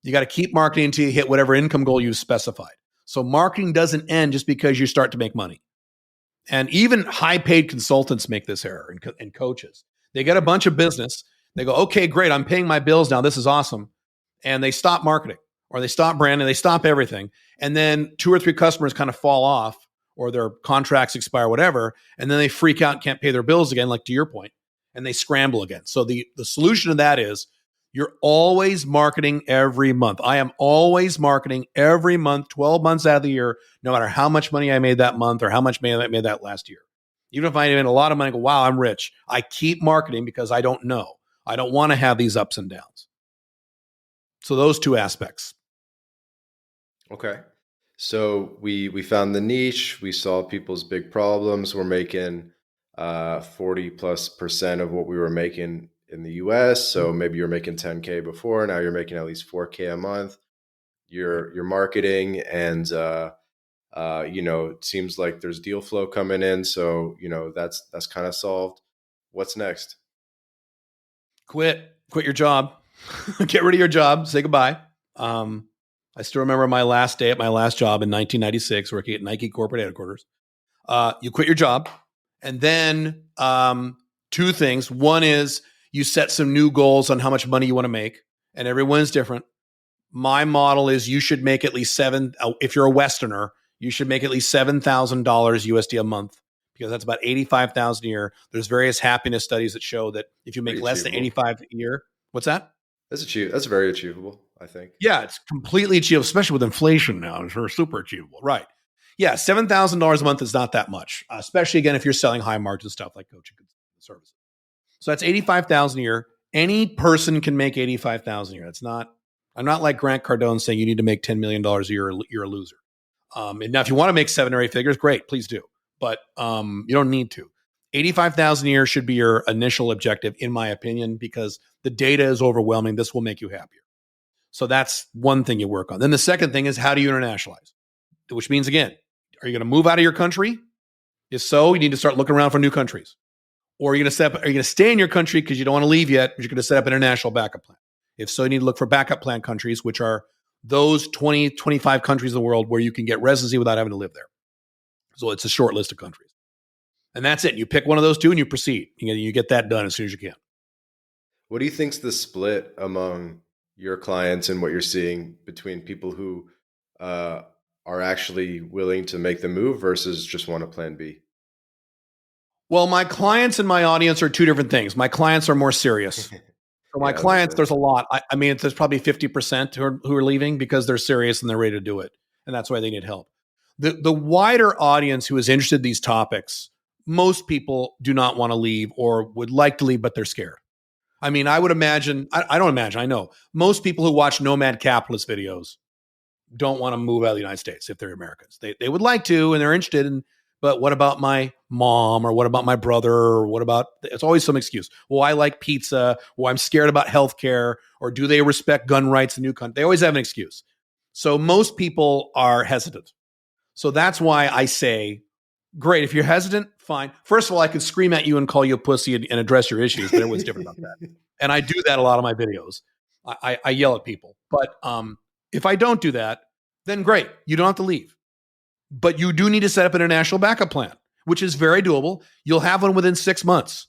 You got to keep marketing until you hit whatever income goal you've specified. So marketing doesn't end just because you start to make money. And even high-paid consultants make this error, and coaches. They get a bunch of business. They go, okay, great, I'm paying my bills now. This is awesome. And they stop marketing, or they stop branding, they stop everything. And then 2 or 3 customers kind of fall off, or their contracts expire, whatever. And then they freak out and can't pay their bills again, like to your point, and they scramble again. So the solution to that is you're always marketing every month. I am always marketing every month, 12 months out of the year, no matter how much money I made that month or how much money I made that last year. Even if I made a lot of money, I go, wow, I'm rich. I keep marketing because I don't know. I don't want to have these ups and downs. So those 2 aspects. Okay. So we found the niche. We solved people's big problems. We're making 40+% of what we were making in the US. So maybe you're making 10K before. Now you're making at least 4K a month. You're marketing, and it seems like there's deal flow coming in. So that's kind of solved. What's next? Quit your job. Get rid of your job. Say goodbye. I still remember my last day at my last job in 1996, working at Nike corporate headquarters. You quit your job, and then 2 things. One is you set some new goals on how much money you want to make, and everyone's different. My model is you should make at least if you're a Westerner, you should make at least $7,000 USD a month, because that's about $85,000 a year. There's various happiness studies that show that if you make less than $85,000 a year, what's that? That's very achievable, I think. Yeah, it's completely achievable, especially with inflation now. It's super achievable, right? Yeah, $7,000 a month is not that much, especially, again, if you're selling high margin stuff like coaching services. So that's $85,000 a year. Any person can make $85,000 a year. I'm not like Grant Cardone saying you need to make $10 million a year. You're a loser. And now, if you want to make 7 or 8 figures, great, please do. But you don't need to. $85,000 a year should be your initial objective, in my opinion, because the data is overwhelming. This will make you happier. So that's one thing you work on. Then the second thing is, how do you internationalize? Which means, again, are you going to move out of your country? If so, you need to start looking around for new countries. Or are you going to stay in your country because you don't want to leave yet, but you're going to set up an international backup plan? If so, you need to look for backup plan countries, which are those 20, 25 countries in the world where you can get residency without having to live there. So it's a short list of countries. And that's it. You pick one of those 2 and you proceed. You get that done as soon as you can. What do you think's the split among your clients and what you're seeing between people who are actually willing to make the move versus just want a plan B? Well, my clients and my audience are 2 different things. My clients are more serious. For my clients, there's a lot. I mean, there's probably 50% who are leaving because they're serious and they're ready to do it. And that's why they need help. The wider audience who is interested in these topics, most people do not want to leave or would like to leave, but they're scared. I mean, I would imagine, I don't imagine, I know, most people who watch nomad capitalist videos don't want to move out of the United States if they're Americans. They would like to, and they're interested in, but what about my mom, or what about my brother, or what about, it's always some excuse. Well, I like pizza, well, I'm scared about healthcare, or do they respect gun rights in new country? They always have an excuse. So most people are hesitant. So that's why I say, great, if you're hesitant, fine. First of all, I could scream at you and call you a pussy and address your issues, but everyone's different about that. And I do that a lot of my videos. I yell at people. But if I don't do that, then great, you don't have to leave. But you do need to set up an international backup plan, which is very doable. You'll have one within 6 months.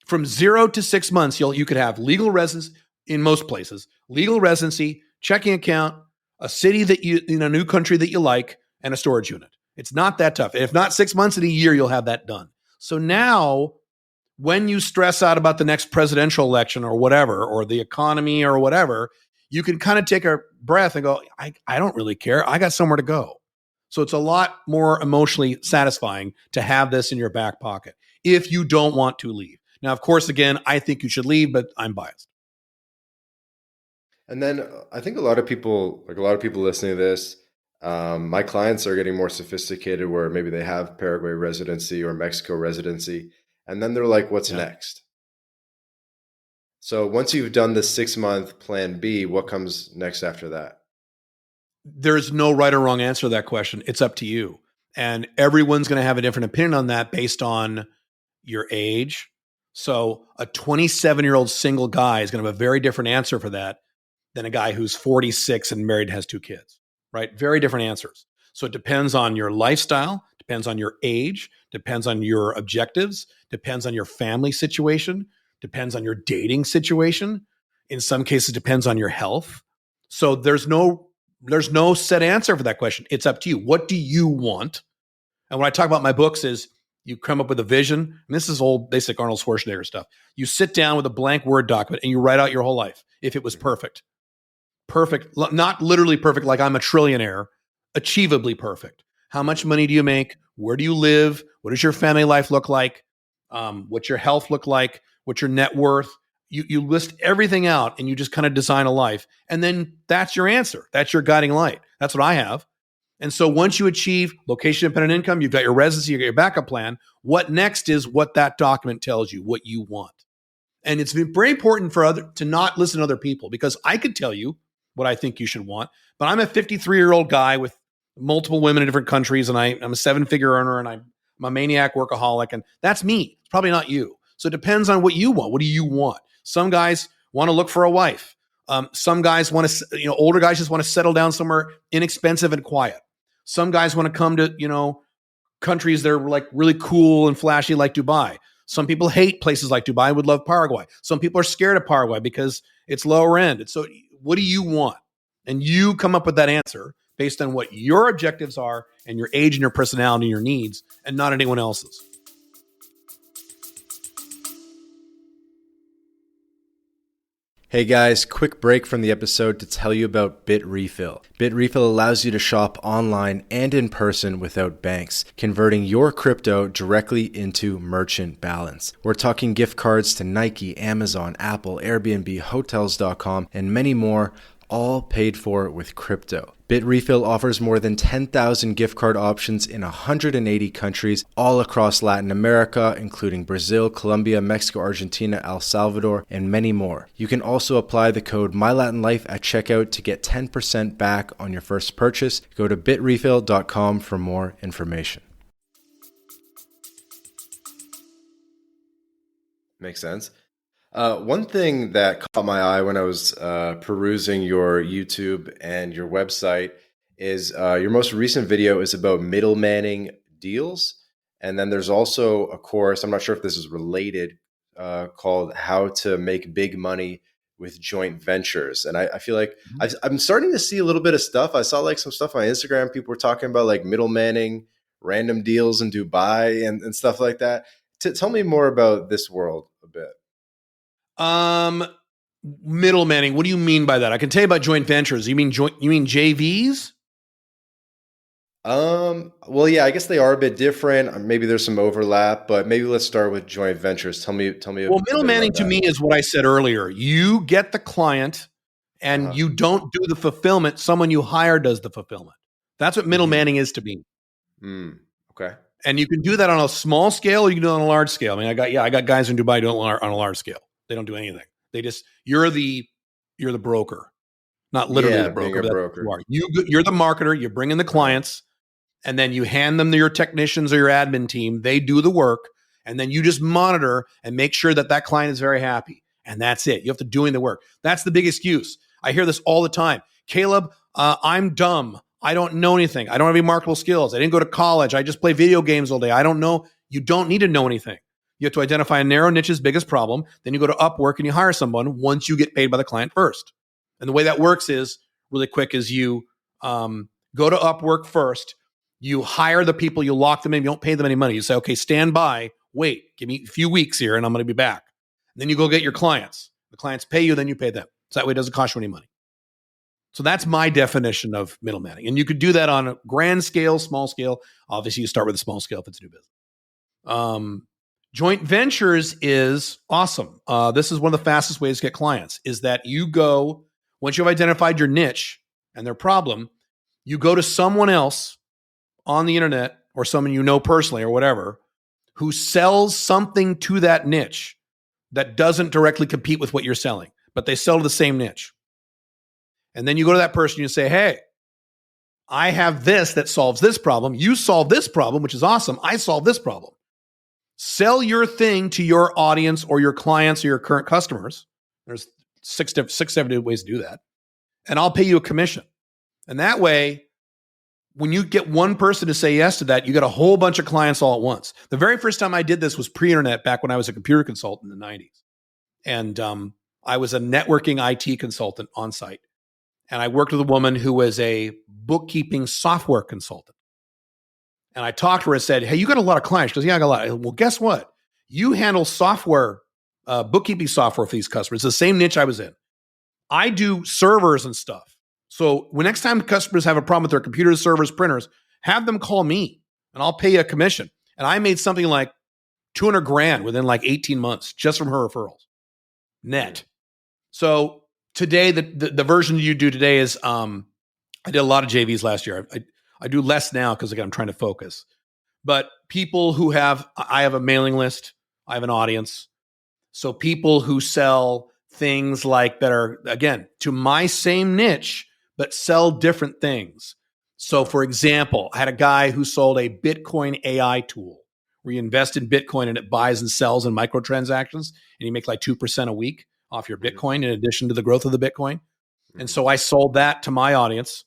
From 0 to 6 months, you could have legal residence in most places, legal residency, checking account, a city that a new country that you like, and a storage unit. It's not that tough. If not 6 months in a year, you'll have that done. So now when you stress out about the next presidential election or whatever, or the economy or whatever, you can kind of take a breath and go, I don't really care. I got somewhere to go. So it's a lot more emotionally satisfying to have this in your back pocket if you don't want to leave. Now, of course, again, I think you should leave, but I'm biased. And then I think a lot of people, listening to this, my clients are getting more sophisticated where maybe they have Paraguay residency or Mexico residency. And then they're like, what's next? So once you've done the 6-month plan B, what comes next after that? There's no right or wrong answer to that question. It's up to you. And everyone's going to have a different opinion on that based on your age. So a 27-year-old single guy is going to have a very different answer for that than a guy who's 46 and married and has 2 kids, right? Very different answers. So it depends on your lifestyle, depends on your age, depends on your objectives, depends on your family situation, depends on your dating situation. In some cases, depends on your health. So there's no set answer for that question. It's up to you. What do you want? And when I talk about my books is you come up with a vision. And this is old basic Arnold Schwarzenegger stuff. You sit down with a blank Word document and you write out your whole life. If it was perfect, not literally perfect, like I'm a trillionaire, achievably perfect. How much money do you make? Where do you live? What does your family life look like? What's your health look like? What's your net worth? You list everything out and you just kind of design a life. And then that's your answer. That's your guiding light. That's what I have. And so once you achieve location independent income, you've got your residency, you got your backup plan. What next is what that document tells you, what you want. And it's very important to not listen to other people, because I could tell you what I think you should want, but I'm a 53-year-old guy with multiple women in different countries, and I'm a 7-figure earner, and I'm a maniac workaholic, and that's me. It's probably not you. So it depends on what you want. What do you want? Some guys want to look for a wife. Some guys want to, older guys just want to settle down somewhere inexpensive and quiet. Some guys want to come to, countries that are like really cool and flashy, like Dubai. Some people hate places like Dubai, would love Paraguay. Some people are scared of Paraguay because it's lower end. And so what do you want? And you come up with that answer based on what your objectives are and your age and your personality and your needs, and not anyone else's. Hey guys, quick break from the episode to tell you about BitRefill. BitRefill allows you to shop online and in person without banks, converting your crypto directly into merchant balance. We're talking gift cards to Nike, Amazon, Apple, Airbnb, Hotels.com, and many more, all paid for with crypto. BitRefill offers more than 10,000 gift card options in 180 countries all across Latin America, including Brazil, Colombia, Mexico, Argentina, El Salvador, and many more. You can also apply the code MyLatinLife at checkout to get 10% back on your first purchase. Go to bitrefill.com for more information. Makes sense. One thing that caught my eye when I was perusing your YouTube and your website is your most recent video is about middlemaning deals. And then there's also a course, I'm not sure if this is related, called How to Make Big Money with Joint Ventures. And I feel like I'm starting to see a little bit of stuff. I saw like some stuff on Instagram. People were talking about like middlemaning random deals in Dubai and stuff like that. Tell me more about this world a bit. Middlemaning. What do you mean by that? I can tell you about joint ventures. You mean JVs? Well, yeah, I guess they are a bit different. Maybe there's some overlap, but maybe let's start with joint ventures. Tell me. Well, middlemaning to me is what I said earlier. You get the client and you don't do the fulfillment. Someone you hire does the fulfillment. That's what middlemaning is to me. Okay. And you can do that on a small scale, or you can do it on a large scale. I mean, I got guys in Dubai doing it on a large scale. They don't do anything. They just, you're the broker, not literally the broker. Being a broker. You're the marketer. You bring in the clients, and then you hand them to your technicians or your admin team. They do the work, and then you just monitor and make sure that client is very happy. And that's it. You have to doing the work. That's the big excuse. I hear this all the time. Caleb, I'm dumb. I don't know anything. I don't have any marketable skills. I didn't go to college. I just play video games all day. I don't know. You don't need to know anything. You have to identify a narrow niche's biggest problem. Then you go to Upwork and you hire someone once you get paid by the client first. And the way that works is really quick is you go to Upwork first. You hire the people, you lock them in, you don't pay them any money. You say, okay, stand by, wait, give me a few weeks here and I'm going to be back. And then you go get your clients. The clients pay you, then you pay them. So that way it doesn't cost you any money. So that's my definition of middlemaning. And you could do that on a grand scale, small scale. Obviously, you start with a small scale if it's a new business. Joint ventures is awesome. This is one of the fastest ways to get clients, is that you go, once you've identified your niche and their problem, you go to someone else on the internet or someone you know personally or whatever who sells something to that niche that doesn't directly compete with what you're selling, but they sell to the same niche. And then you go to that person and you say, hey, I have this that solves this problem. You solve this problem, which is awesome. I solve this problem. Sell your thing to your audience or your clients or your current customers. There's 7 ways to do that. And I'll pay you a commission. And that way, when you get one person to say yes to that, you get a whole bunch of clients all at once. The very first time I did this was pre-internet, back when I was a computer consultant in the 90s. And I was a networking IT consultant on site. And I worked with a woman who was a bookkeeping software consultant. And I talked to her and said, hey, you got a lot of clients. She goes, yeah, I got a lot. I said, well, guess what? You handle software, bookkeeping software for these customers. It's the same niche I was in. I do servers and stuff. So when next time customers have a problem with their computers, servers, printers, have them call me and I'll pay you a commission. And I made something like 200 grand within like 18 months just from her referrals net. So today, the version you do today is, I did a lot of JVs last year. I do less now because, again, I'm trying to focus. But people who I have a mailing list. I have an audience. So people who sell things like that are, again, to my same niche, but sell different things. So, for example, I had a guy who sold a Bitcoin AI tool where you invest in Bitcoin and it buys and sells in microtransactions, and you make like 2% a week off your Bitcoin in addition to the growth of the Bitcoin. And so I sold that to my audience.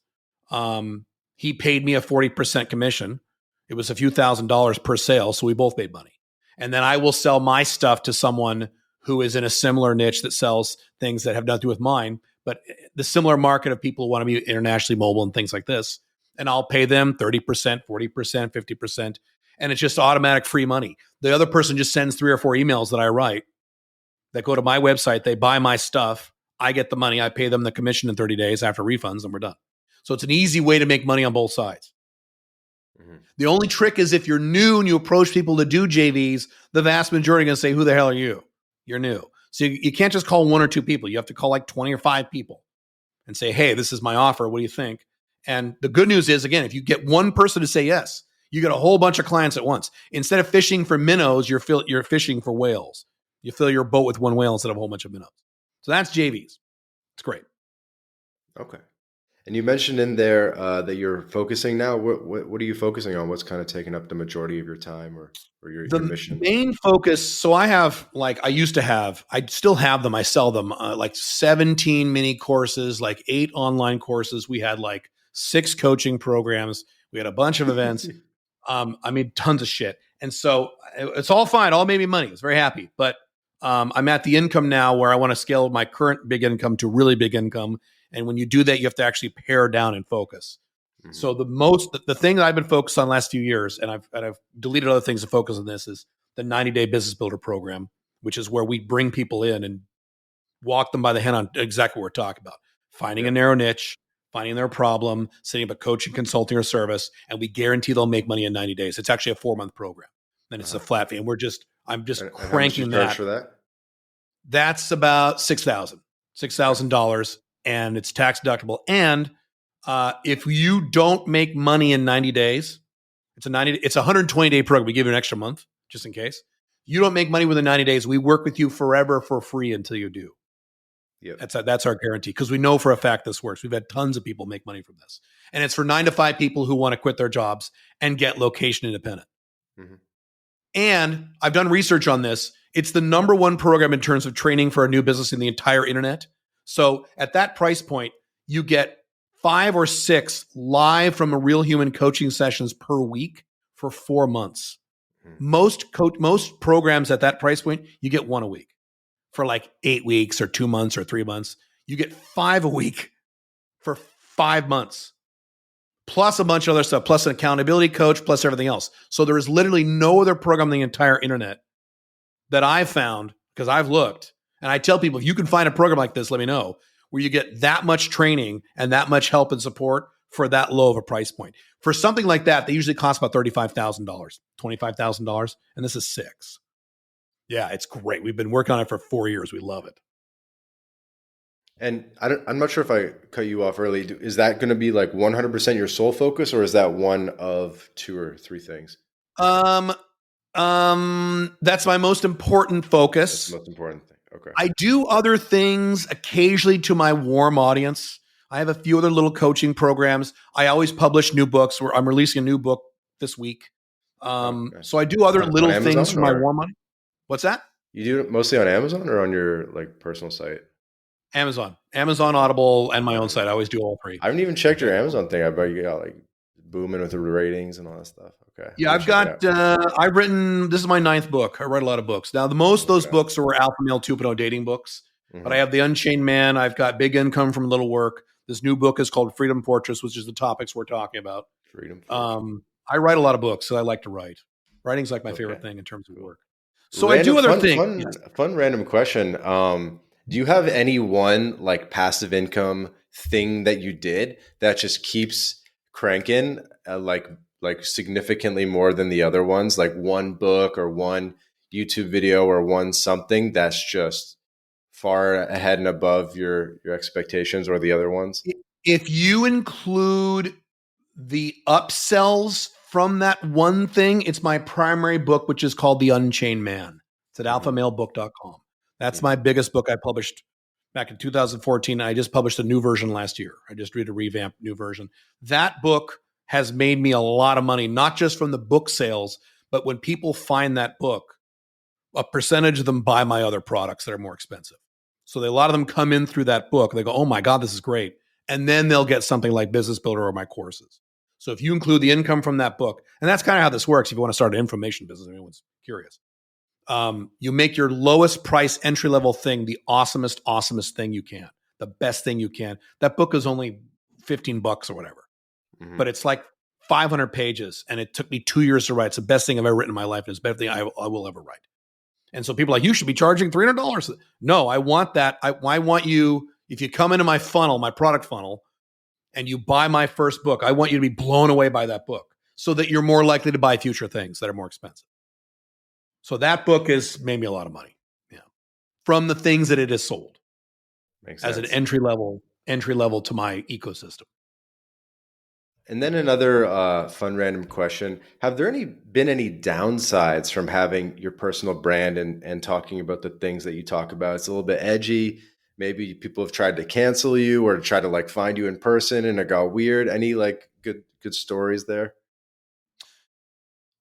He paid me a 40% commission. It was a few $1,000s per sale, so we both made money. And then I will sell my stuff to someone who is in a similar niche that sells things that have nothing to do with mine, but the similar market of people who want to be internationally mobile and things like this. And I'll pay them 30%, 40%, 50%. And it's just automatic free money. The other person just sends 3 or 4 emails that I write that go to my website. They buy my stuff. I get the money. I pay them the commission in 30 days after refunds, and we're done. So it's an easy way to make money on both sides. The only trick is if you're new and you approach people to do JVs, the vast majority are going to say, who the hell are you? You're new. So you can't just call 1 or 2 people. You have to call like 20 or 5 people and say, hey, this is my offer. What do you think? And the good news is, again, if you get one person to say yes, you get a whole bunch of clients at once. Instead of fishing for minnows, you're fishing for whales. You fill your boat with one whale instead of a whole bunch of minnows. So that's JVs. It's great. Okay. And you mentioned in there that you're focusing now. What are you focusing on? What's kind of taking up the majority of your time or your mission? The main focus, so I still have them. I sell them like 17 mini courses, like 8 online courses. We had like 6 coaching programs. We had a bunch of events. I made tons of shit. And so it's all fine. All made me money. I was very happy. But I'm at the income now where I want to scale my current big income to really big income. And when you do that, you have to actually pare down and focus. Mm-hmm. So the thing that I've been focused on the last few years, and I've deleted other things to focus on this, is the 90-day business builder program, which is where we bring people in and walk them by the hand on exactly what we're talking about. Finding a narrow niche, finding their problem, setting up a coaching, consulting, or service, and we guarantee they'll make money in 90 days. It's actually a 4-month program. And it's a flat fee. And I'm just cranking that. For that? That's about $6,000. And it's tax deductible. And if you don't make money in 90 days, it's a 120-day program. We give you an extra month just in case. You don't make money within 90 days. We work with you forever for free until you do. Yep. That's our guarantee, because we know for a fact this works. We've had tons of people make money from this. And it's for 9 to 5 people who want to quit their jobs and get location independent. Mm-hmm. And I've done research on this. It's the number 1 program in terms of training for a new business in the entire internet. So at that price point, you get 5 or 6 live from a real human coaching sessions per week for 4 months. Mm-hmm. Most programs at that price point, you get 1 a week for like 8 weeks or 2 months or 3 months. You get 5 a week for 5 months. plus a bunch of other stuff, plus an accountability coach, plus everything else. So there is literally no other program on the entire internet that I've found, because I've looked, and I tell people, if you can find a program like this, let me know, where you get that much training and that much help and support for that low of a price point. For something like that, they usually cost about $35,000, $25,000, and this is $6,000. Yeah, it's great. We've been working on it for 4 years. We love it. And I'm not sure if I cut you off early. Is that going to be like 100% your sole focus, or is that one of 2 or 3 things? That's my most important focus. That's the most important thing. Okay. I do other things occasionally to my warm audience. I have a few other little coaching programs. I always publish new books. I'm releasing a new book this week. Okay. So I do other little things for my warm audience. What's that? You do it mostly on Amazon or on your like personal site? Amazon, Audible, and my own site. I always do all 3. I haven't even checked your Amazon thing. I bet you got like booming with the ratings and all that stuff. Okay. Yeah, I've got, I've written, this is my 9th book. I write a lot of books. Now, the most of those books are Alpha Male 2.0 dating books, but I have The Unchained Man. I've got Big Income from Little Work. This new book is called Freedom Fortress, which is the topics we're talking about. Freedom Fortress. I write a lot of books, so I like to write. Writing's like my favorite thing in terms of work. So I do other things. Fun random question. Do you have any one like passive income thing that you did that just keeps cranking like significantly more than the other ones? Like one book or one YouTube video or one something that's just far ahead and above your expectations or the other ones? If you include the upsells from that one thing, it's my primary book, which is called The Unchained Man. It's at alphamalebook.com. That's my biggest book I published back in 2014. I just published a new version last year. I just read a revamped new version. That book has made me a lot of money, not just from the book sales, but when people find that book, a percentage of them buy my other products that are more expensive. So a lot of them come in through that book. They go, oh my God, this is great. And then they'll get something like Business Builder or my courses. So if you include the income from that book, and that's kind of how this works if you want to start an information business, if anyone's curious. You make your lowest price entry-level thing the awesomest thing you can, the best thing you can. That book is only $15 or whatever, but it's like 500 pages, and it took me 2 years to write. It's the best thing I've ever written in my life, and it's the best thing I will ever write. And so people are like, you should be charging $300. No, I want that. I want you, if you come into my funnel, my product funnel, and you buy my first book, I want you to be blown away by that book so that you're more likely to buy future things that are more expensive. So that book has made me a lot of money, from the things that it has sold. Makes sense. As an entry level to my ecosystem. And then another fun random question. Have there been any downsides from having your personal brand and talking about the things that you talk about? It's a little bit edgy. Maybe people have tried to cancel you or try to like find you in person and it got weird. Any like good stories there?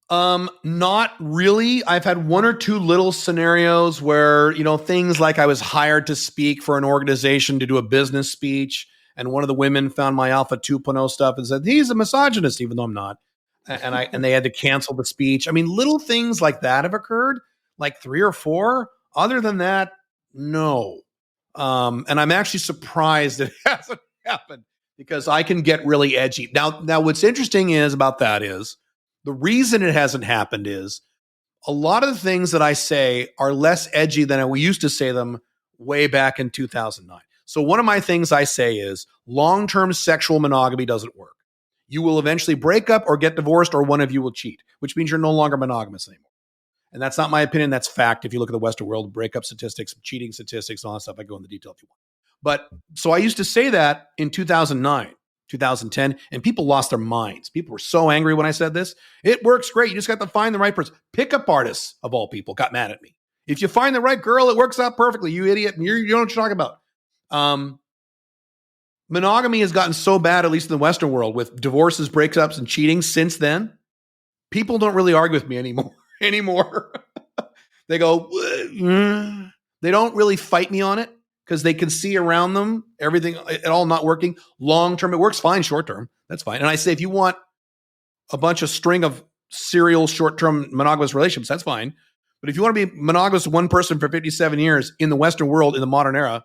Not really. I've had 1 or 2 little scenarios where, things like I was hired to speak for an organization to do a business speech. And one of the women found my Alpha 2.0 stuff and said, he's a misogynist, even though I'm not. And they had to cancel the speech. I mean, little things like that have occurred, like 3 or 4. Other than that, no. And I'm actually surprised it hasn't happened because I can get really edgy. Now what's interesting about that is the reason it hasn't happened is a lot of the things that I say are less edgy than we used to say them way back in 2009. So one of my things I say is long-term sexual monogamy doesn't work. You will eventually break up or get divorced or one of you will cheat, which means you're no longer monogamous anymore. And that's not my opinion. That's fact. If you look at the Western world, breakup statistics, cheating statistics, all that stuff, I go into detail if you want. But so I used to say that in 2009, 2010, and people lost their minds. People were so angry when I said this. It works great. You just got to find the right person. Pickup artists, of all people, got mad at me. If you find the right girl, it works out perfectly. You idiot. And you know what you're talking about. Monogamy has gotten so bad, at least in the Western world, with divorces, breakups, and cheating since then. People don't really argue with me anymore. They go, they don't really fight me on it because they can see around them everything, it all not working. Long term, it works fine. Short term, that's fine. And I say, if you want a bunch of string of serial short term monogamous relationships, that's fine. But if you want to be monogamous to one person for 57 years in the Western world, in the modern era,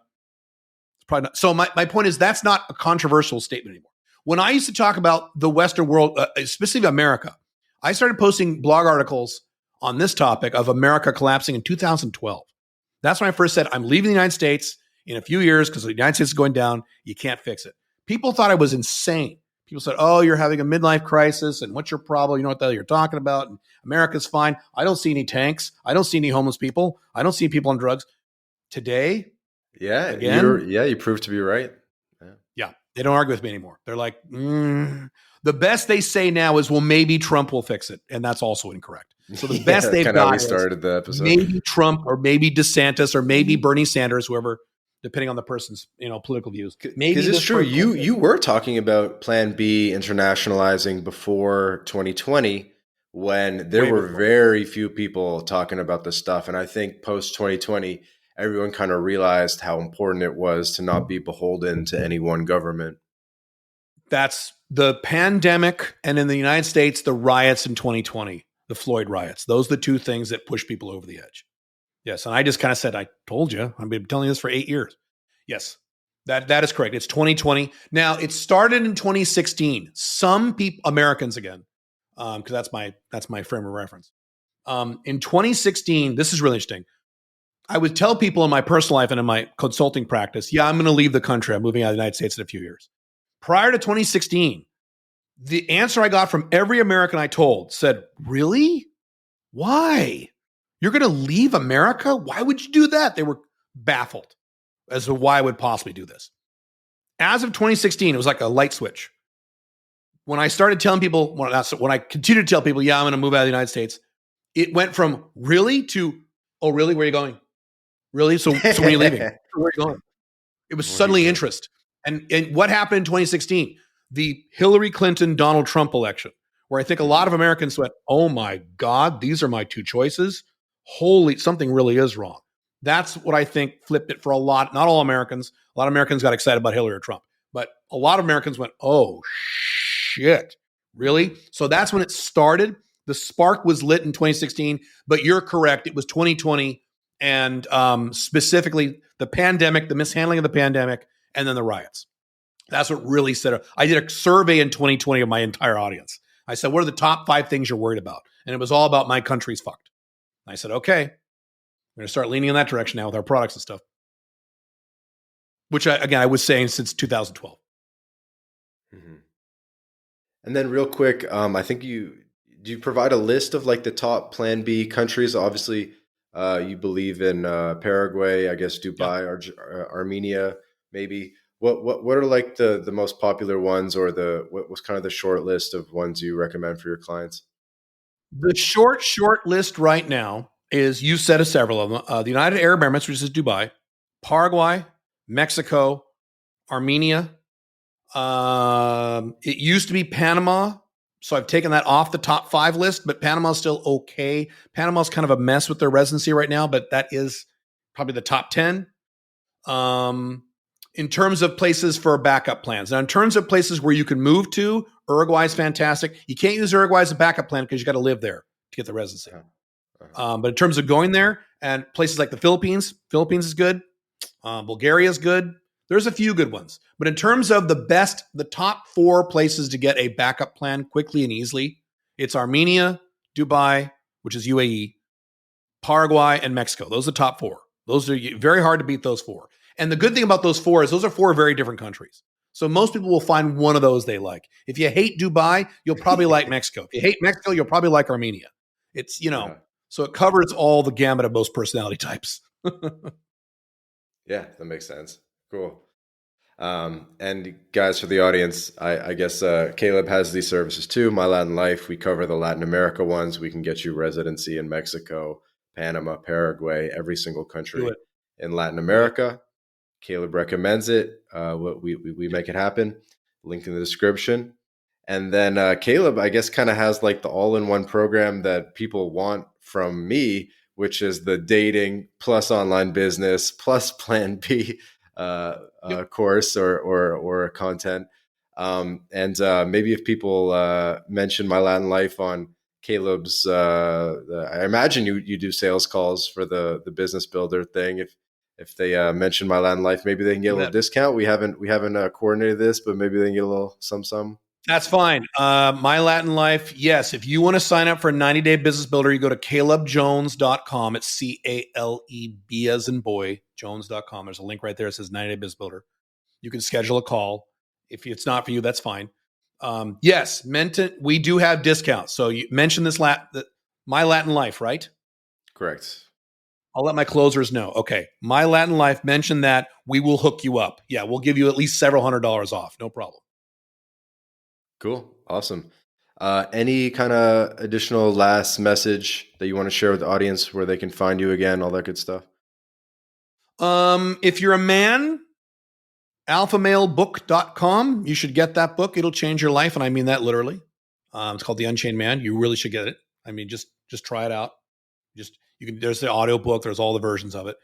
it's probably not. So my point is that's not a controversial statement anymore. When I used to talk about the Western world, specifically America, I started posting blog articles on this topic of America collapsing in 2012. That's when I first said, I'm leaving the United States in a few years because the United States is going down. You can't fix it. People thought I was insane. People said, oh, you're having a midlife crisis. And what's your problem? You know what the hell you're talking about? And America's fine. I don't see any tanks. I don't see any homeless people. I don't see people on drugs. Today, you proved to be right. Yeah, they don't argue with me anymore. They're like, the best they say now is, well, maybe Trump will fix it. And that's also incorrect. So the best they've got is started the episode. Maybe Trump or maybe DeSantis or maybe Bernie Sanders, whoever, depending on the person's political views. Maybe because it's true. You were talking about Plan B internationalizing before 2020 when there were very few people talking about this stuff. And I think post 2020, everyone kind of realized how important it was to not be beholden to any one government. That's the pandemic, and in the United States, the riots in 2020, the Floyd riots. Those are the two things that push people over the edge. Yes, and I just kind of said, I told you. I've been telling you this for 8 years. Yes, that is correct. It's 2020. Now, it started in 2016. Some people, Americans again, because that's my frame of reference. In 2016, this is really interesting. I would tell people in my personal life and in my consulting practice, yeah, I'm going to leave the country. I'm moving out of the United States in a few years. Prior to 2016, the answer I got from every American I told said, really? Why? You're going to leave America? Why would you do that? They were baffled as to why I would possibly do this. As of 2016, it was like a light switch. When I started telling people, when I continued to tell people, yeah, I'm going to move out of the United States, it went from really to, oh, really? Where are you going? Really? So when are you leaving? Where are you going? It was suddenly interest. And what happened in 2016? The Hillary Clinton, Donald Trump election, where I think a lot of Americans went, oh my God, these are my two choices. Holy, something really is wrong. That's what I think flipped it for a lot, not all Americans. A lot of Americans got excited about Hillary or Trump, but a lot of Americans went, oh shit, really? So that's when it started. The spark was lit in 2016, but you're correct. It was 2020 and specifically the pandemic, the mishandling of the pandemic, and then the riots. That's what really set up. I did a survey in 2020 of my entire audience. I said, what are the top 5 things you're worried about? And it was all about my country's fucked. I said, okay, we're going to start leaning in that direction now with our products and stuff. Which, I was saying since 2012. Mm-hmm. And then real quick, I think do you provide a list of like the top Plan B countries? Obviously, you believe in Paraguay, I guess Dubai, Armenia, maybe. What are like the most popular ones, or what was kind of the short list of ones you recommend for your clients? The short list right now is, you said several of them. The United Arab Emirates, which is Dubai, Paraguay, Mexico, Armenia. It used to be Panama, so I've taken that off the top 5 list, but Panama's still okay. Panama's kind of a mess with their residency right now, but that is probably the top 10. In terms of places for backup plans. Now, in terms of places where you can move to, Uruguay is fantastic. You can't use Uruguay as a backup plan because you got to live there to get the residency. But in terms of going there, and places like the Philippines is good. Bulgaria is good. There's a few good ones. But in terms of the top 4 places to get a backup plan quickly and easily, it's Armenia, Dubai, which is UAE, Paraguay, and Mexico. Those are the top 4. Those are very hard to beat, those 4. And the good thing about those 4 is those are 4 very different countries. So most people will find one of those they like. If you hate Dubai, you'll probably like Mexico. If you hate Mexico, you'll probably like Armenia. It's, so it covers all the gamut of most personality types. Yeah, that makes sense. Cool. And guys, for the audience, I guess Caleb has these services too. My Latin Life, we cover the Latin America ones. We can get you residency in Mexico, Panama, Paraguay, every single country in Latin America. Caleb recommends it. We make it happen. Link in the description. And then Caleb, I guess, kind of has like the all-in-one program that people want from me, which is the dating plus online business plus Plan B course or content. And maybe if people mention My Latin Life on Caleb's, I imagine you do sales calls for the business builder thing. if they mention My Latin Life, maybe they can get a little discount. We haven't coordinated this, but maybe they can get a little some. That's fine. My Latin Life, yes. If you want to sign up for a 90-day business builder, you go to calebjones.com. It's CALEB as in boy, Jones.com. There's a link right there. It says 90-day business builder. You can schedule a call. If it's not for you, that's fine. Yes, we do have discounts. So you mentioned this My Latin Life, right? Correct. I'll let my closers know. Okay. My Latin Life, mention that. We will hook you up. Yeah, we'll give you at least several $100s off. No problem. Cool. Awesome. Any kind of additional last message that you want to share with the audience where they can find you again, all that good stuff? If you're a man, alphamalebook.com. You should get that book. It'll change your life. And I mean that literally. It's called The Unchained Man. You really should get it. I mean, just try it out. There's the audio book. There's all the versions of it.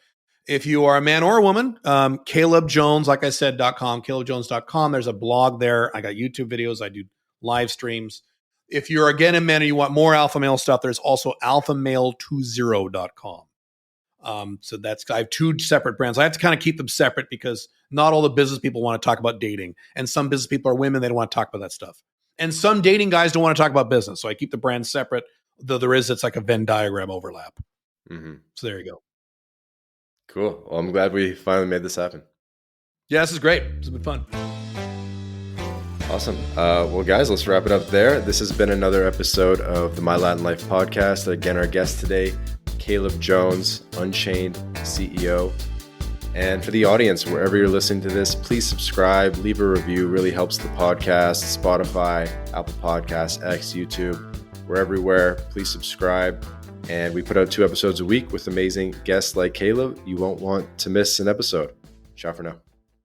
If you are a man or a woman, calebjones, like I said, .com, calebjones.com. There's a blog there. I got YouTube videos. I do live streams. If you're again a man and you want more alpha male stuff, there's also alphamale20.com. So I have two separate brands. I have to kind of keep them separate because not all the business people want to talk about dating. And some business people are women. They don't want to talk about that stuff. And some dating guys don't want to talk about business. So I keep the brands separate, though it's like a Venn diagram overlap. Mm-hmm. So there you go. Cool. Well, I'm glad we finally made this happen. Yeah, this is great. This has been fun. Awesome. Well, guys, let's wrap it up there. This has been another episode of the My Latin Life podcast. Again, our guest today, Caleb Jones, Unchained CEO. And for the audience, wherever you're listening to this, please subscribe, leave a review. Really helps the podcast. Spotify, Apple Podcasts, X, YouTube. We're everywhere. Please subscribe. And we put out 2 episodes a week with amazing guests like Caleb. You won't want to miss an episode. Ciao for now.